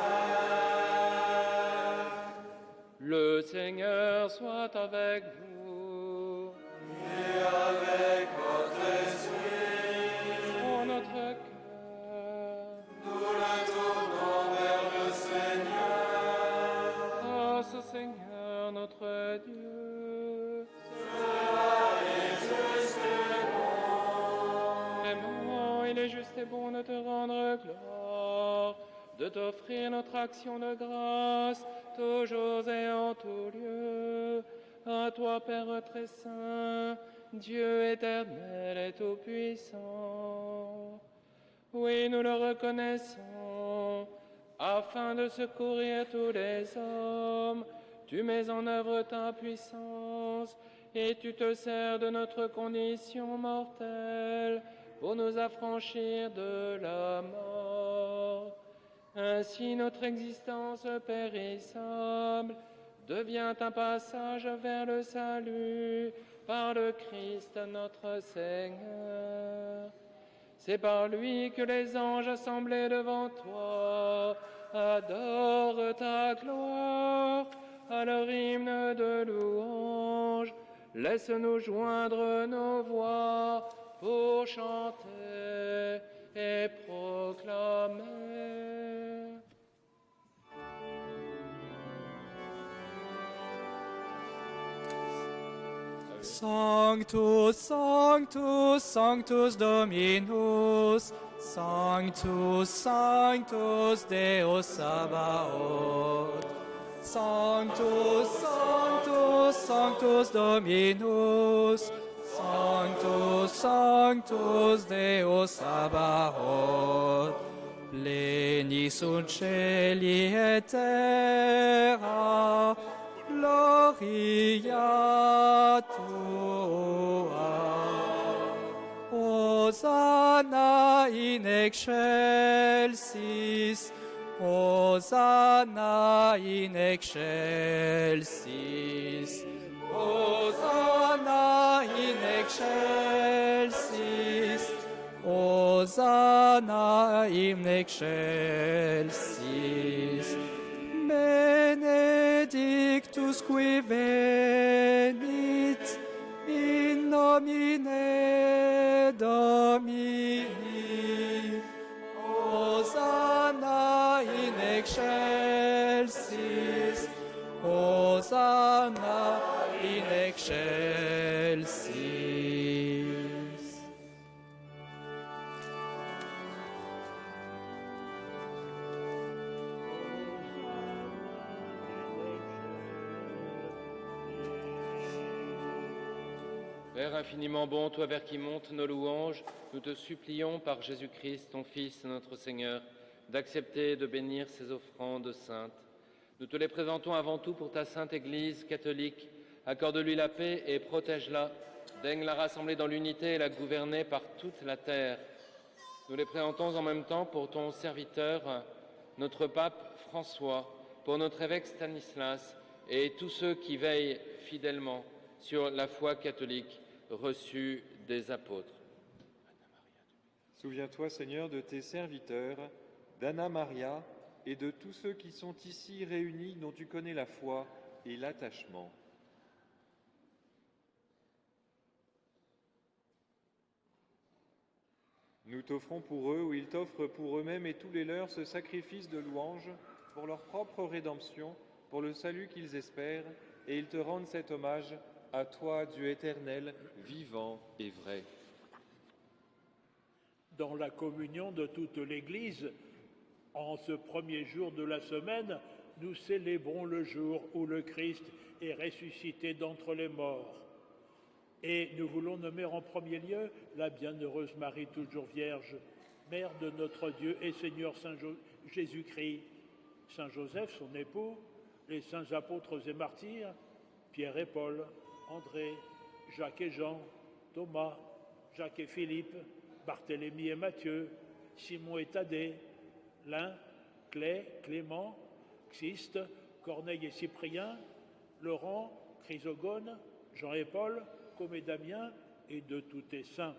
Le Seigneur soit avec vous. Et avec votre esprit. Pour notre cœur, Nous le tournons vers le Seigneur. oh ce Seigneur notre Dieu. Vraiment, il est juste et bon de te rendre gloire, de t'offrir notre action de grâce, toujours et en tout lieu. À toi, Père très saint, Dieu éternel et tout-puissant. Oui, nous le reconnaissons, afin de secourir tous les hommes, tu mets en œuvre ta puissance et tu te sers de notre condition mortelle pour nous affranchir de la mort. Ainsi notre existence périssable devient un passage vers le salut par le Christ notre Seigneur. C'est par lui que les anges assemblés devant toi adorent ta gloire à leur hymne de louange. Laisse-nous joindre nos voix pour chanter et proclamer. Sanctus, Sanctus, Sanctus Dominus, Sanctus, Sanctus Deus Sabaoth. Sanctus, Sanctus, Sanctus Dominus, Sanctus, Sanctus Deus Sabaoth. Pleni sunt celi et terra, gloria tua. Hosanna in excelsis, Hosanna in excelsis, Hosanna in excelsis, Hosanna in excelsis. Benedictus qui venit in nomine Domini. Hosanna in excelsis, Hosanna in excelsis. Père infiniment bon, toi vers qui montent nos louanges, nous te supplions par Jésus-Christ, ton Fils, notre Seigneur, d'accepter et de bénir ces offrandes saintes. Nous te les présentons avant tout pour ta sainte Église catholique. Accorde-lui la paix et protège-la. Daigne la rassembler dans l'unité et la gouverner par toute la terre. Nous les présentons en même temps pour ton serviteur, notre pape François, pour notre évêque Stanislas et tous ceux qui veillent fidèlement sur la foi catholique reçue des apôtres. Souviens-toi, Seigneur, de tes serviteurs, d'Anna Maria et de tous ceux qui sont ici réunis, dont tu connais la foi et l'attachement. Nous t'offrons pour eux, ou ils t'offrent pour eux-mêmes et tous les leurs, ce sacrifice de louange pour leur propre rédemption, pour le salut qu'ils espèrent, et ils te rendent cet hommage à toi, Dieu éternel, vivant et vrai. Dans la communion de toute l'Église, en ce premier jour de la semaine, nous célébrons le jour où le Christ est ressuscité d'entre les morts. Et nous voulons nommer en premier lieu la bienheureuse Marie, toujours Vierge, Mère de notre Dieu et Seigneur Jésus-Christ, Saint Joseph, son époux, les saints apôtres et martyrs, Pierre et Paul, André, Jacques et Jean, Thomas, Jacques et Philippe, Barthélemy et Matthieu, Simon et Thaddée, Lin, Clé, Clément, Xiste, Corneille et Cyprien, Laurent, Chrysogone, Jean et Paul, Côme et Damien, et de tous tes saints.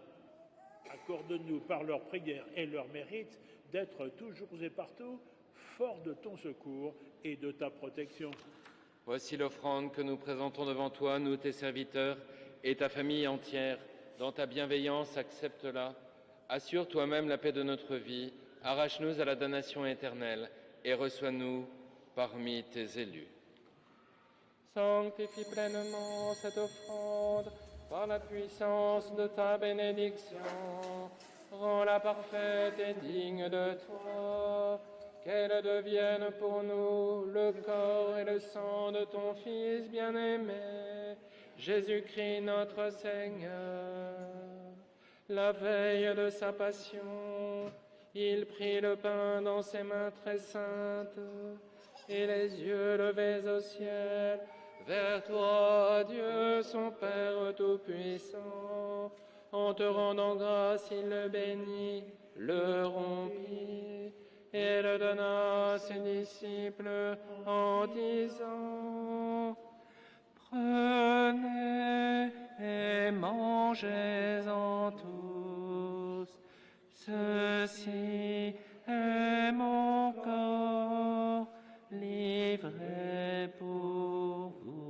Accorde-nous par leurs prières et leurs mérites d'être toujours et partout forts de ton secours et de ta protection. Voici l'offrande que nous présentons devant toi, nous tes serviteurs, et ta famille entière. Dans ta bienveillance, accepte-la. Assure toi-même la paix de notre vie. Arrache-nous à la damnation éternelle et reçois-nous parmi tes élus. Sanctifie pleinement cette offrande par la puissance de ta bénédiction. Rends-la parfaite et digne de toi, qu'elle devienne pour nous le corps et le sang de ton Fils bien-aimé, Jésus-Christ notre Seigneur. La veille de sa passion, il prit le pain dans ses mains très saintes, et les yeux levés au ciel, vers toi, Dieu, son Père Tout-Puissant. En te rendant grâce, il le bénit, le rompit, et le donna à ses disciples en disant: Prenez et mangez-en tous, ceci est mon corps livré pour vous.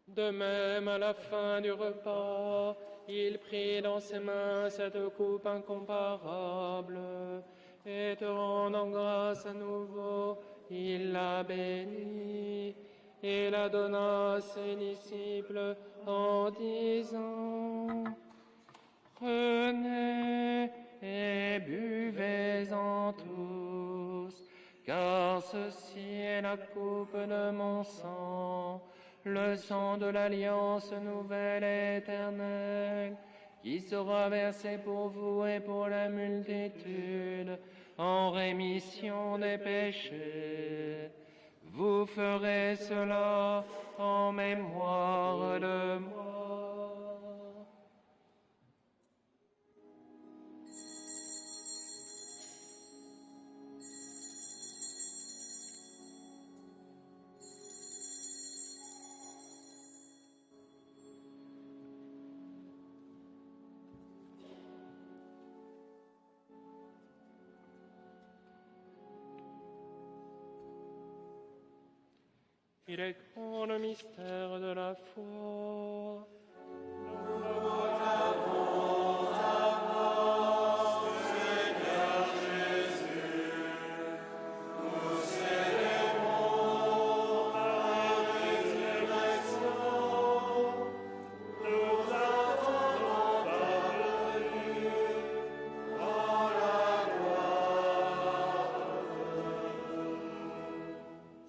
De même, à la fin du repas, il prit dans ses mains cette coupe incomparable, et te rendant grâce à nouveau, il la bénit, et la donna à ses disciples en disant: Prenez et buvez-en tous, car ceci est la coupe de mon sang, le sang de l'alliance nouvelle et éternelle, qui sera versé pour vous et pour la multitude, en rémission des péchés. Vous ferez cela en mémoire de moi. Il est grand le mystère de la foi.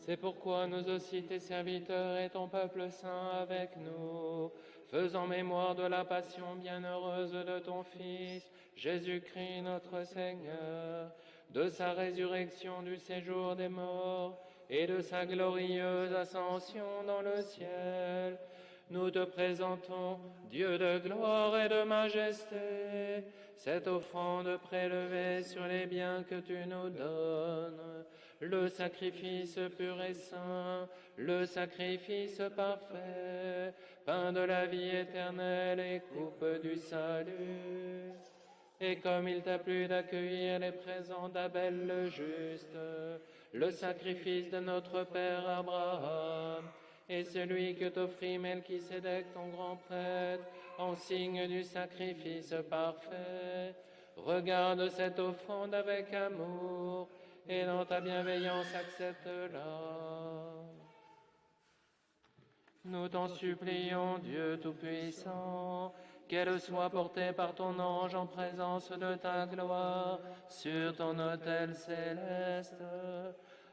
C'est pourquoi nous aussi, tes serviteurs et ton peuple saint avec nous, faisant mémoire de la passion bienheureuse de ton Fils, Jésus-Christ notre Seigneur, de sa résurrection du séjour des morts et de sa glorieuse ascension dans le ciel, nous te présentons, Dieu de gloire et de majesté, cette offrande prélevée sur les biens que tu nous donnes, le sacrifice pur et saint, le sacrifice parfait, pain de la vie éternelle et coupe du salut. Et comme il t'a plu d'accueillir les présents d'Abel le juste, le sacrifice de notre père Abraham, et celui que t'offrit Melchisédek ton grand prêtre, en signe du sacrifice parfait, regarde cette offrande avec amour, et dans ta bienveillance accepte-la. Nous t'en supplions, Dieu Tout-Puissant, qu'elle soit portée par ton ange en présence de ta gloire sur ton autel céleste,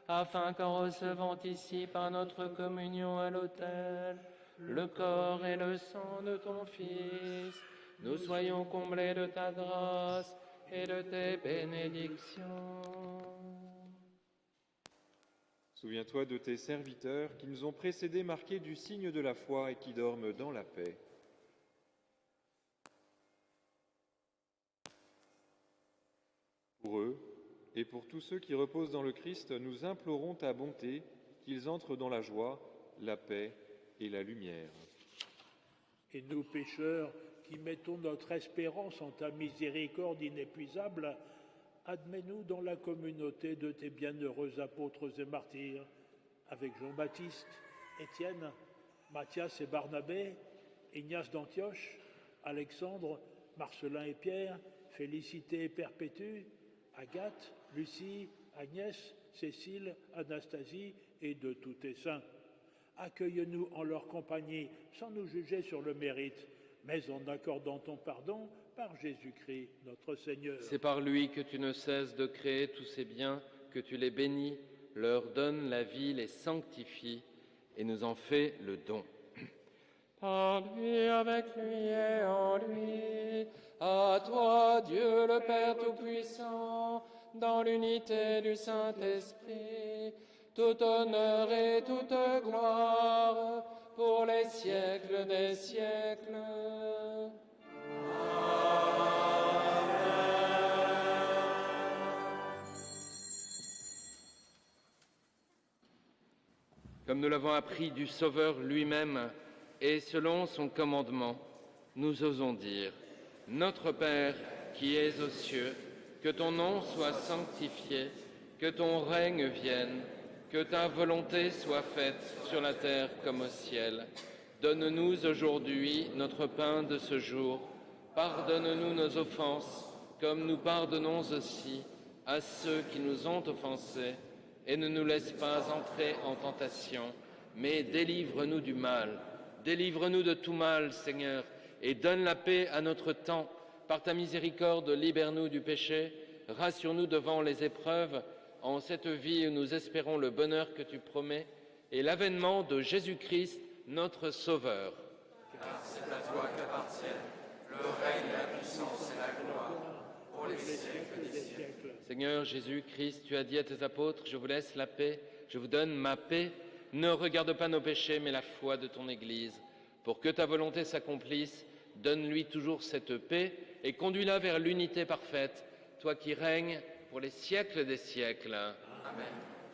afin qu'en recevant ici par notre communion à l'autel le corps et le sang de ton Fils, nous soyons comblés de ta grâce et de tes bénédictions. Souviens-toi de tes serviteurs qui nous ont précédés marqués du signe de la foi et qui dorment dans la paix. Pour eux et pour tous ceux qui reposent dans le Christ, nous implorons ta bonté, qu'ils entrent dans la joie, la paix et la lumière. Et nous, pécheurs, qui mettons notre espérance en ta miséricorde inépuisable, admets-nous dans la communauté de tes bienheureux apôtres et martyrs, avec Jean-Baptiste, Étienne, Matthias et Barnabé, Ignace d'Antioche, Alexandre, Marcelin et Pierre, Félicité et Perpétue, Agathe, Lucie, Agnès, Cécile, Anastasie et de tous tes saints. Accueille-nous en leur compagnie, sans nous juger sur le mérite, mais en accordant ton pardon par Jésus-Christ, notre Seigneur. C'est par lui que tu ne cesses de créer tous ces biens, que tu les bénis, leur donnes la vie, les sanctifies et nous en fais le don. Par lui, avec lui et en lui, à toi, Dieu le Père Tout-Puissant, dans l'unité du Saint-Esprit, tout honneur et toute gloire pour les siècles des siècles. Comme nous l'avons appris du Sauveur lui-même et selon son commandement, nous osons dire : Notre Père qui es aux cieux, que ton nom soit sanctifié, que ton règne vienne, que ta volonté soit faite sur la terre comme au ciel. Donne-nous aujourd'hui notre pain de ce jour. Pardonne-nous nos offenses, comme nous pardonnons aussi à ceux qui nous ont offensés. Et ne nous laisse pas entrer en tentation, mais délivre-nous du mal. Délivre-nous de tout mal, Seigneur, et donne la paix à notre temps. Par ta miséricorde, libère-nous du péché, rassure-nous devant les épreuves, en cette vie où nous espérons le bonheur que tu promets et l'avènement de Jésus-Christ, notre Sauveur. Car c'est à toi qu'appartiennent le règne, la puissance et la gloire pour les siècles des siècles. Seigneur Jésus-Christ, tu as dit à tes apôtres : Je vous laisse la paix, je vous donne ma paix. Ne regarde pas nos péchés, mais la foi de ton Église. Pour que ta volonté s'accomplisse, donne-lui toujours cette paix et conduis-la vers l'unité parfaite, toi qui règnes pour les siècles des siècles. Amen.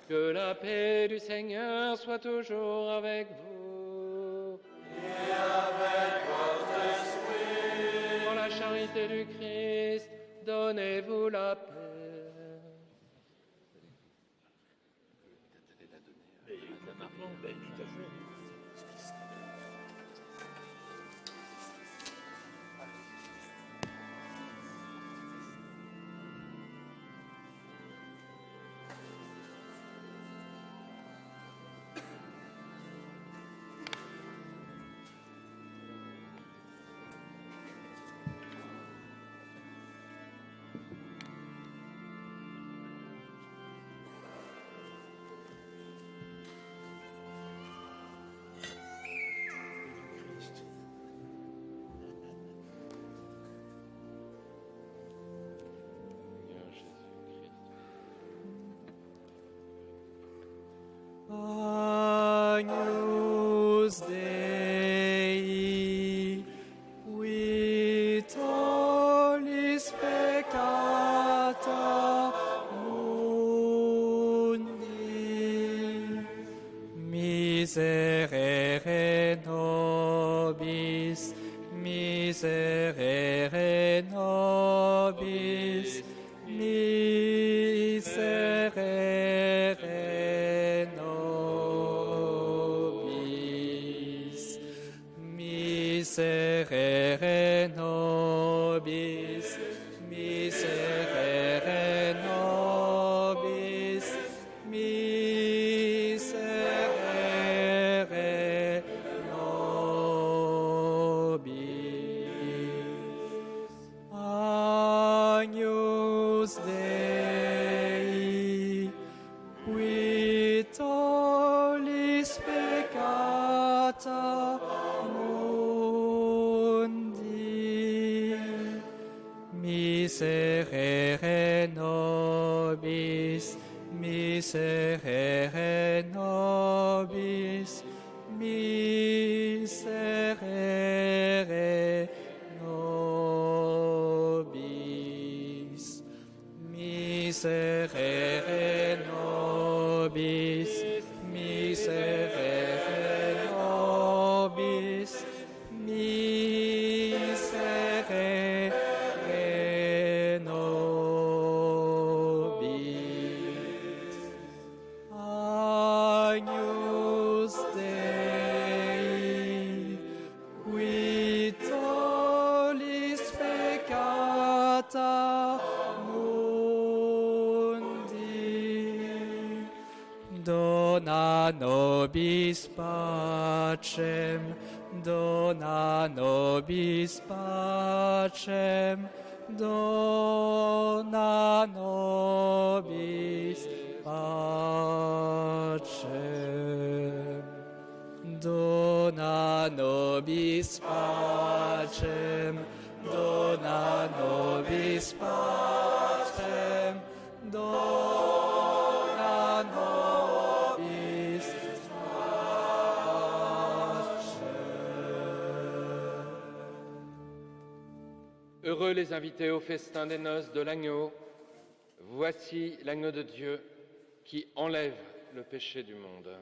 Que la paix du Seigneur soit toujours avec vous. Et avec votre esprit. Pour la charité du Christ, donnez-vous la paix. Tout à fait. Agnus Dei, qui tollis peccata mundi, miserere nobis, miserere nobis, miserere nobis, miserere nobis, miserere nobis, miserere nobis. qui tollis peccata mundi, miserere nobis, miserere nobis, miserere nobis, miserere nobis, miserere nobis, miserere nobis. Agnus Dei, qui tollis peccata mundi, dona nobis pacem, dona nobis pacem, dona nobis pacem, dona nobis pacem, dona nobis pacem, dona nobis pacem. Heureux les invités au festin des noces de l'agneau. Voici l'agneau de Dieu qui enlève le péché du monde.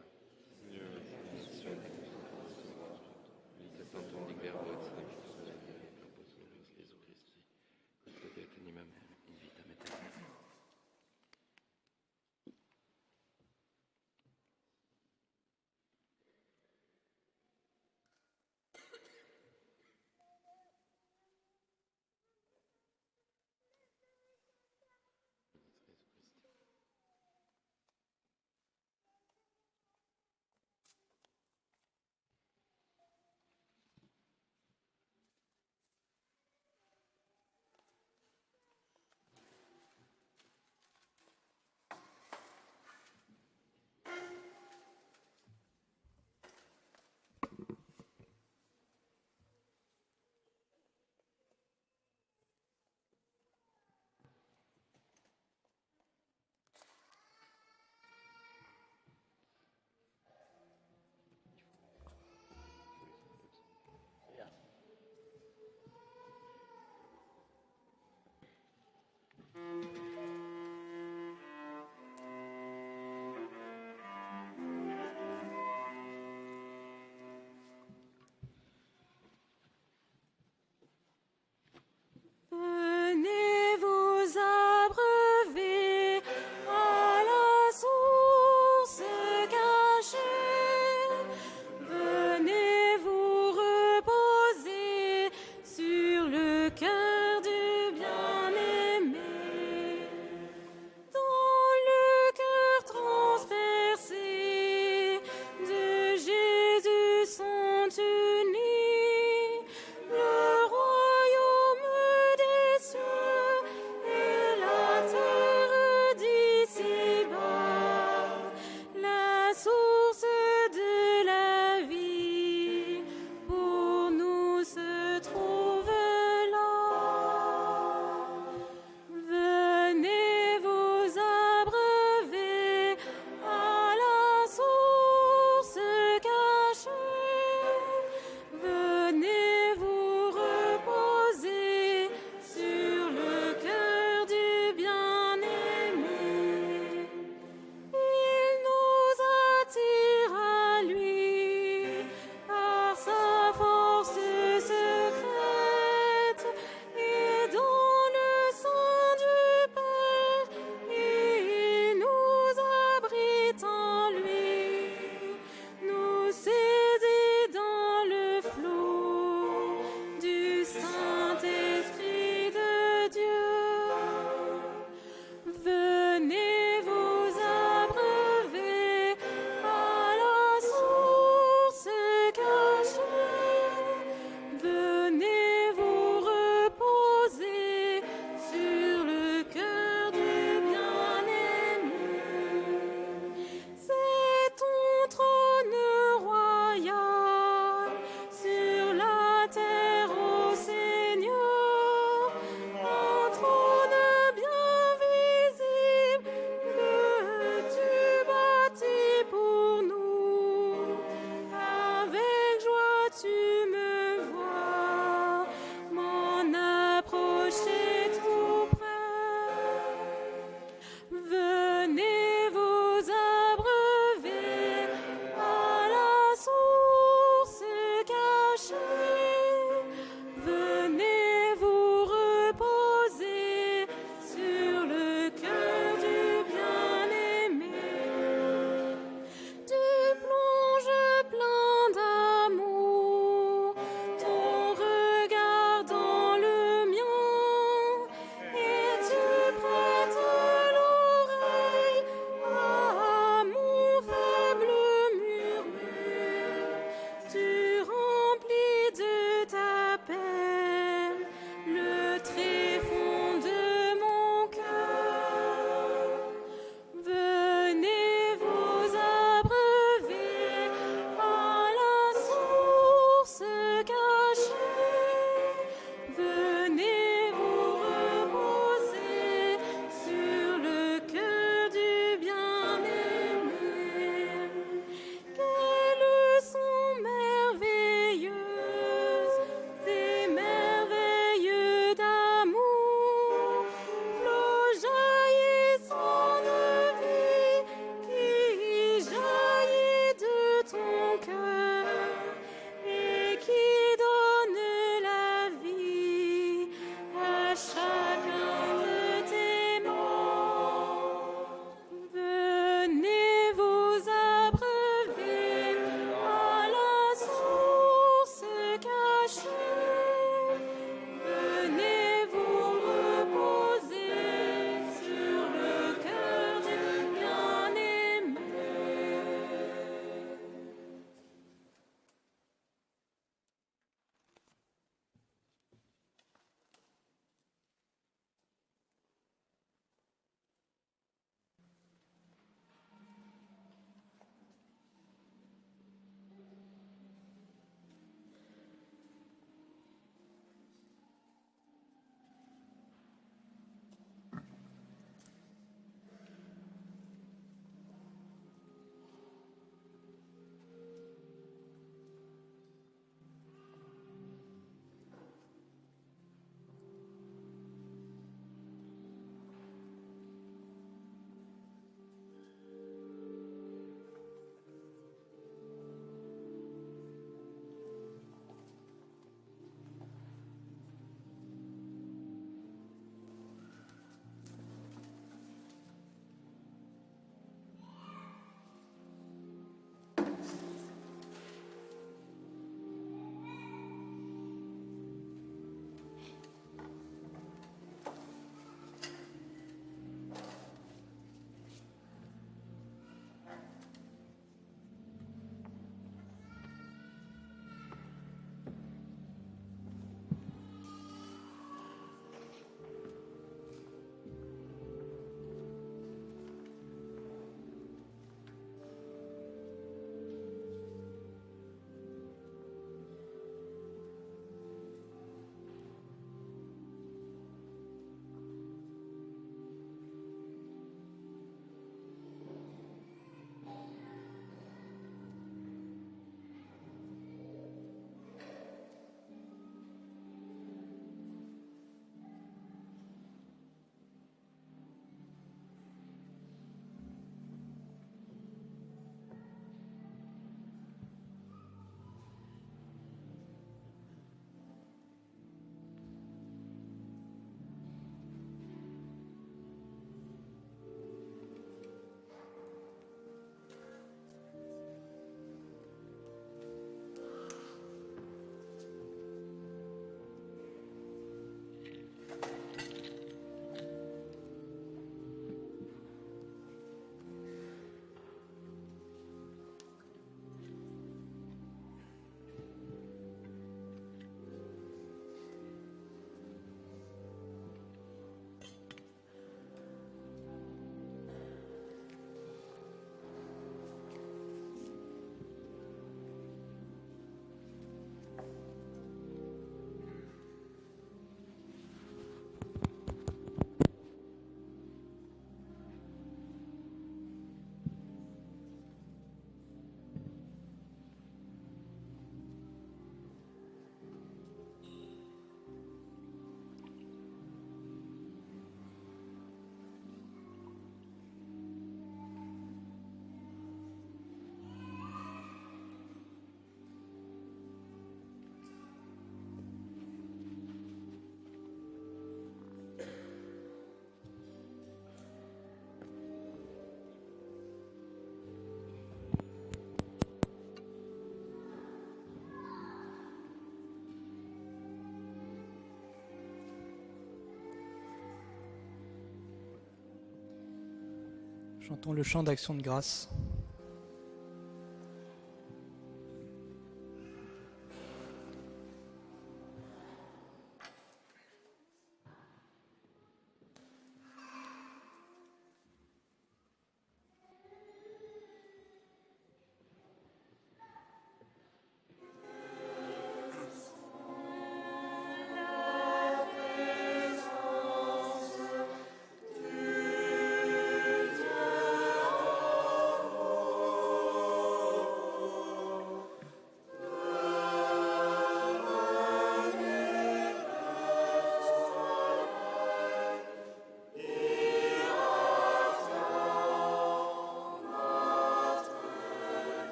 Chantons le chant d'action de grâce.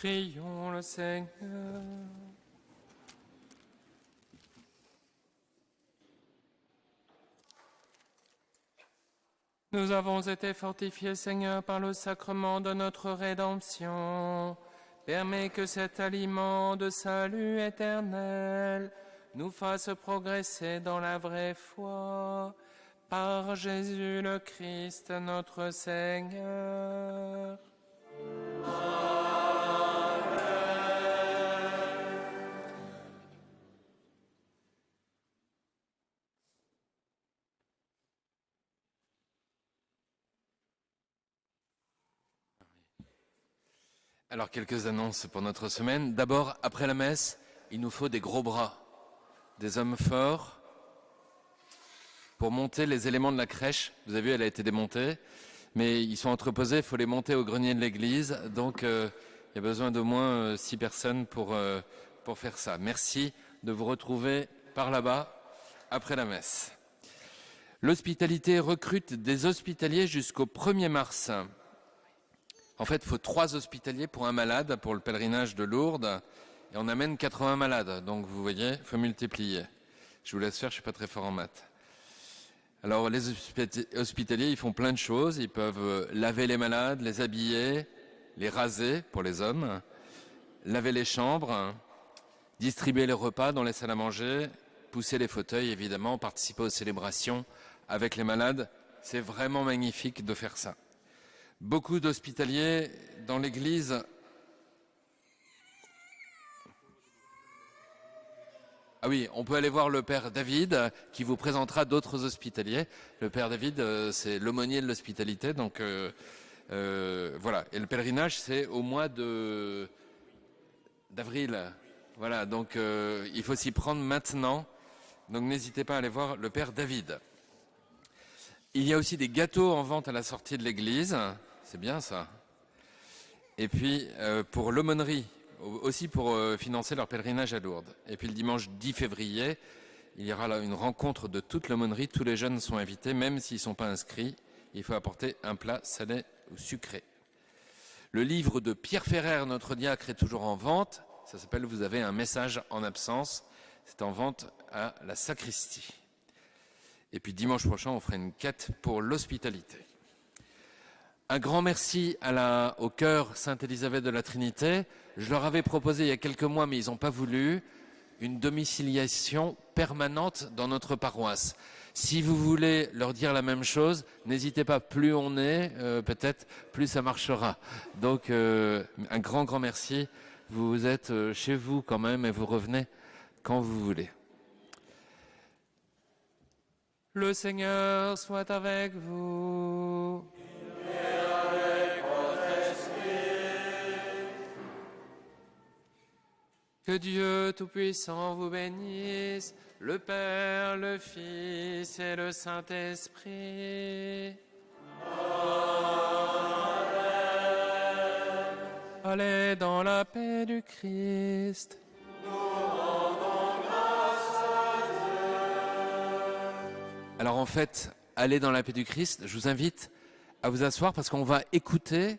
Prions le Seigneur. Nous avons été fortifiés, Seigneur, par le sacrement de notre rédemption. Permets que cet aliment de salut éternel nous fasse progresser dans la vraie foi. Par Jésus le Christ, notre Seigneur. Alors, quelques annonces pour notre semaine. D'abord, après la messe, il nous faut des gros bras, des hommes forts, pour monter les éléments de la crèche. Vous avez vu, elle a été démontée, mais ils sont entreposés, il faut les monter au grenier de l'église. Donc, il y a besoin d'au moins 6 personnes pour faire ça. Merci de vous retrouver par là-bas, après la messe. L'hospitalité recrute des hospitaliers jusqu'au 1er mars. En fait, il faut 3 hospitaliers pour un malade, pour le pèlerinage de Lourdes, et on amène 80 malades. Donc, vous voyez, il faut multiplier. Je vous laisse faire, je ne suis pas très fort en maths. Alors, les hospitaliers, ils font plein de choses. Ils peuvent laver les malades, les habiller, les raser pour les hommes, laver les chambres, distribuer les repas dans les salles à manger, pousser les fauteuils, évidemment, participer aux célébrations avec les malades. C'est vraiment magnifique de faire ça. Beaucoup d'hospitaliers dans l'église. Ah oui, on peut aller voir le père David qui vous présentera d'autres hospitaliers. Le père David, c'est l'aumônier de l'hospitalité. Donc voilà. Et le pèlerinage, c'est au mois d'avril. Voilà, donc il faut s'y prendre maintenant. Donc n'hésitez pas à aller voir le père David. Il y a aussi des gâteaux en vente à la sortie de l'église. C'est bien ça. Et puis pour l'aumônerie, aussi pour financer leur pèlerinage à Lourdes. Et puis le dimanche 10 février, il y aura là une rencontre de toute l'aumônerie. Tous les jeunes sont invités, même s'ils ne sont pas inscrits. Il faut apporter un plat salé ou sucré. Le livre de Pierre Ferrer, notre diacre, est toujours en vente. Ça s'appelle « Vous avez un message en absence ». C'est en vente à la sacristie. Et puis dimanche prochain, on fera une quête pour l'hospitalité. Un grand merci au chœur Sainte-Élisabeth de la Trinité. Je leur avais proposé il y a quelques mois, mais ils n'ont pas voulu, une domiciliation permanente dans notre paroisse. Si vous voulez leur dire la même chose, n'hésitez pas, plus on est, peut-être plus ça marchera. Donc un grand merci. Vous êtes chez vous quand même et vous revenez quand vous voulez. Le Seigneur soit avec vous. Et avec votre esprit. Que Dieu Tout-Puissant vous bénisse, le Père, le Fils et le Saint-Esprit. Amen. Allez dans la paix du Christ. Nous rendons grâce à Dieu. Alors en fait, allez dans la paix du Christ, je vous invite à vous asseoir parce qu'on va écouter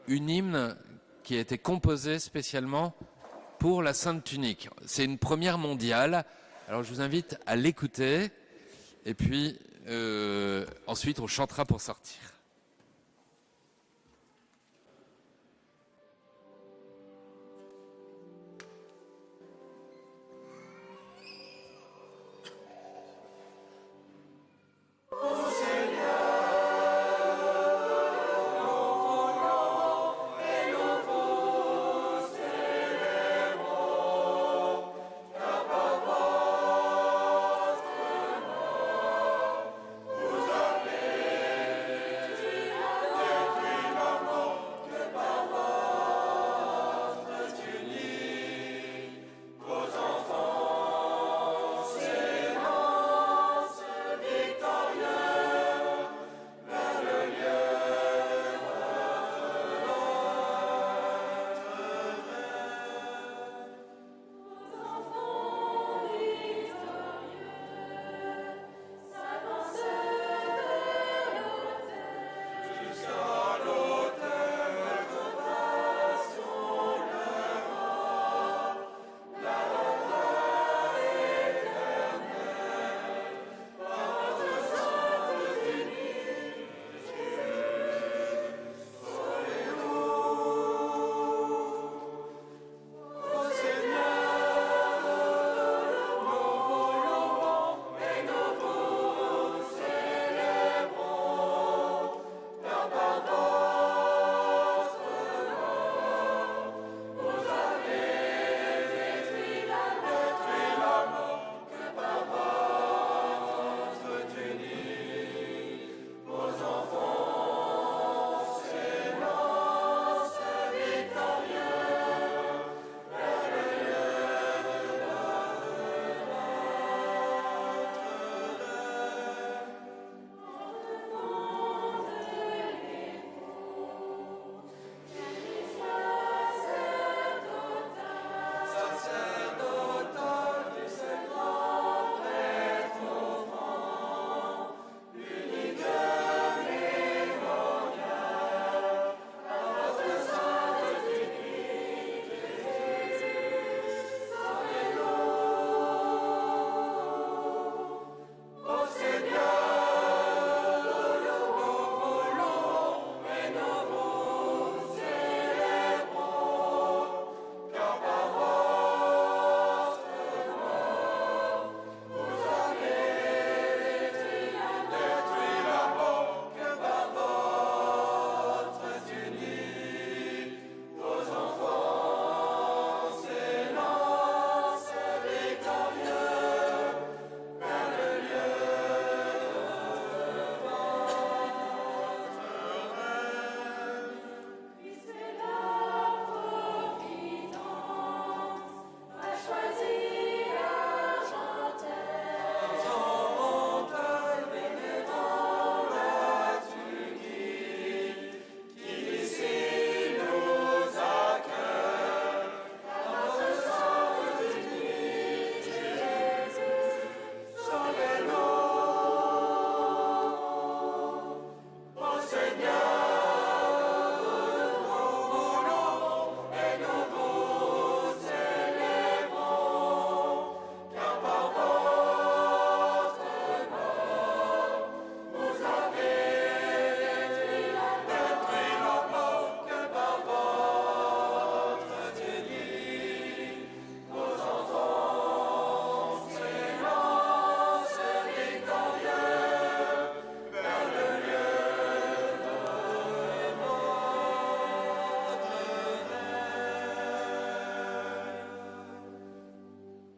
une hymne qui a été composée spécialement pour la Sainte Tunique. C'est une première mondiale, alors je vous invite à l'écouter et puis ensuite on chantera pour sortir.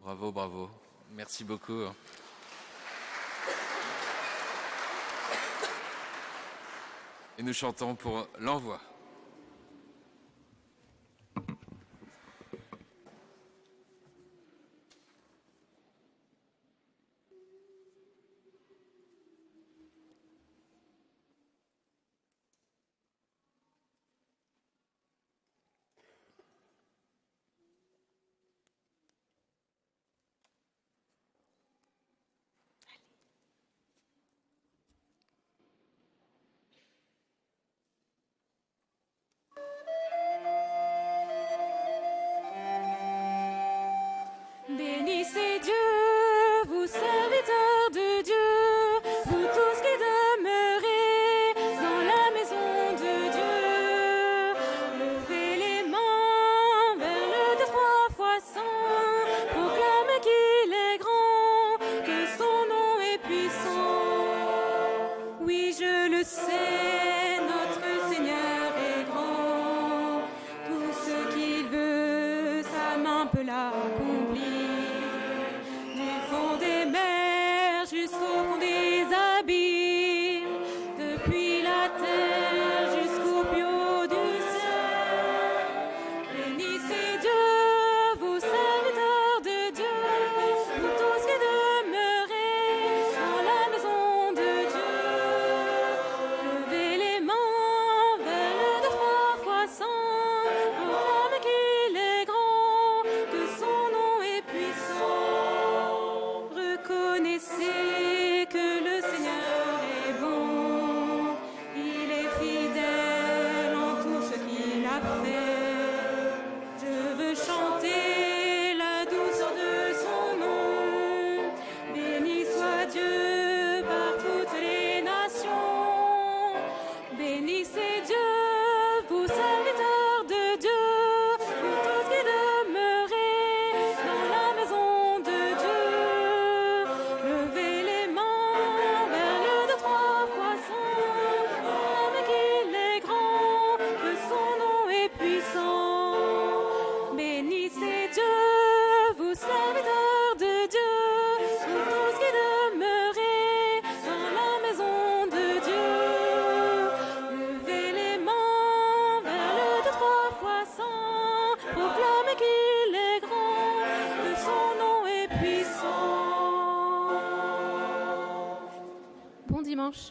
Bravo, bravo. Merci beaucoup. Et nous chantons pour l'envoi. Bénissez Dieu, vous serviteurs de Dieu, vous tous qui demeurez dans la maison de Dieu. Levez les mains vers le Dieu trois fois saint, proclamez qu'il est grand, que son nom est puissant. Oui, je le sais, notre Seigneur est grand, tout ce qu'il veut, sa main peut l'accomplir. Du fond des mers jusqu'au fond des abîmes, depuis la terre jusqu'au plus haut du ciel. Bénissez Dieu, vous serviteurs de Dieu, vous tous qui demeurez dans la maison de Dieu. Levez les mains vers le Dieu trois fois saint, proclamez qu'il est grand, que son nom est puissant. Reconnaissez que le Seigneur est bon, il est fidèle en tout ce qu'il a fait. Je veux chanter la douceur de son nom. Béni soit Dieu par toutes les nations. Bénissez Dieu, vous serviteurs de Dieu, vous tous qui demeurez dans la maison de Dieu. Levez les mains vers le Dieu trois fois saint, proclamez qu'il est grand, que son nom est puissant. Bénissez Dieu, vous serviteurs de Dieu, vous tous qui demeurez dans la maison de Dieu. Levez les mains vers le Dieu trois fois saint, proclamez qu'il est grand, que son nom est puissant. Bon dimanche.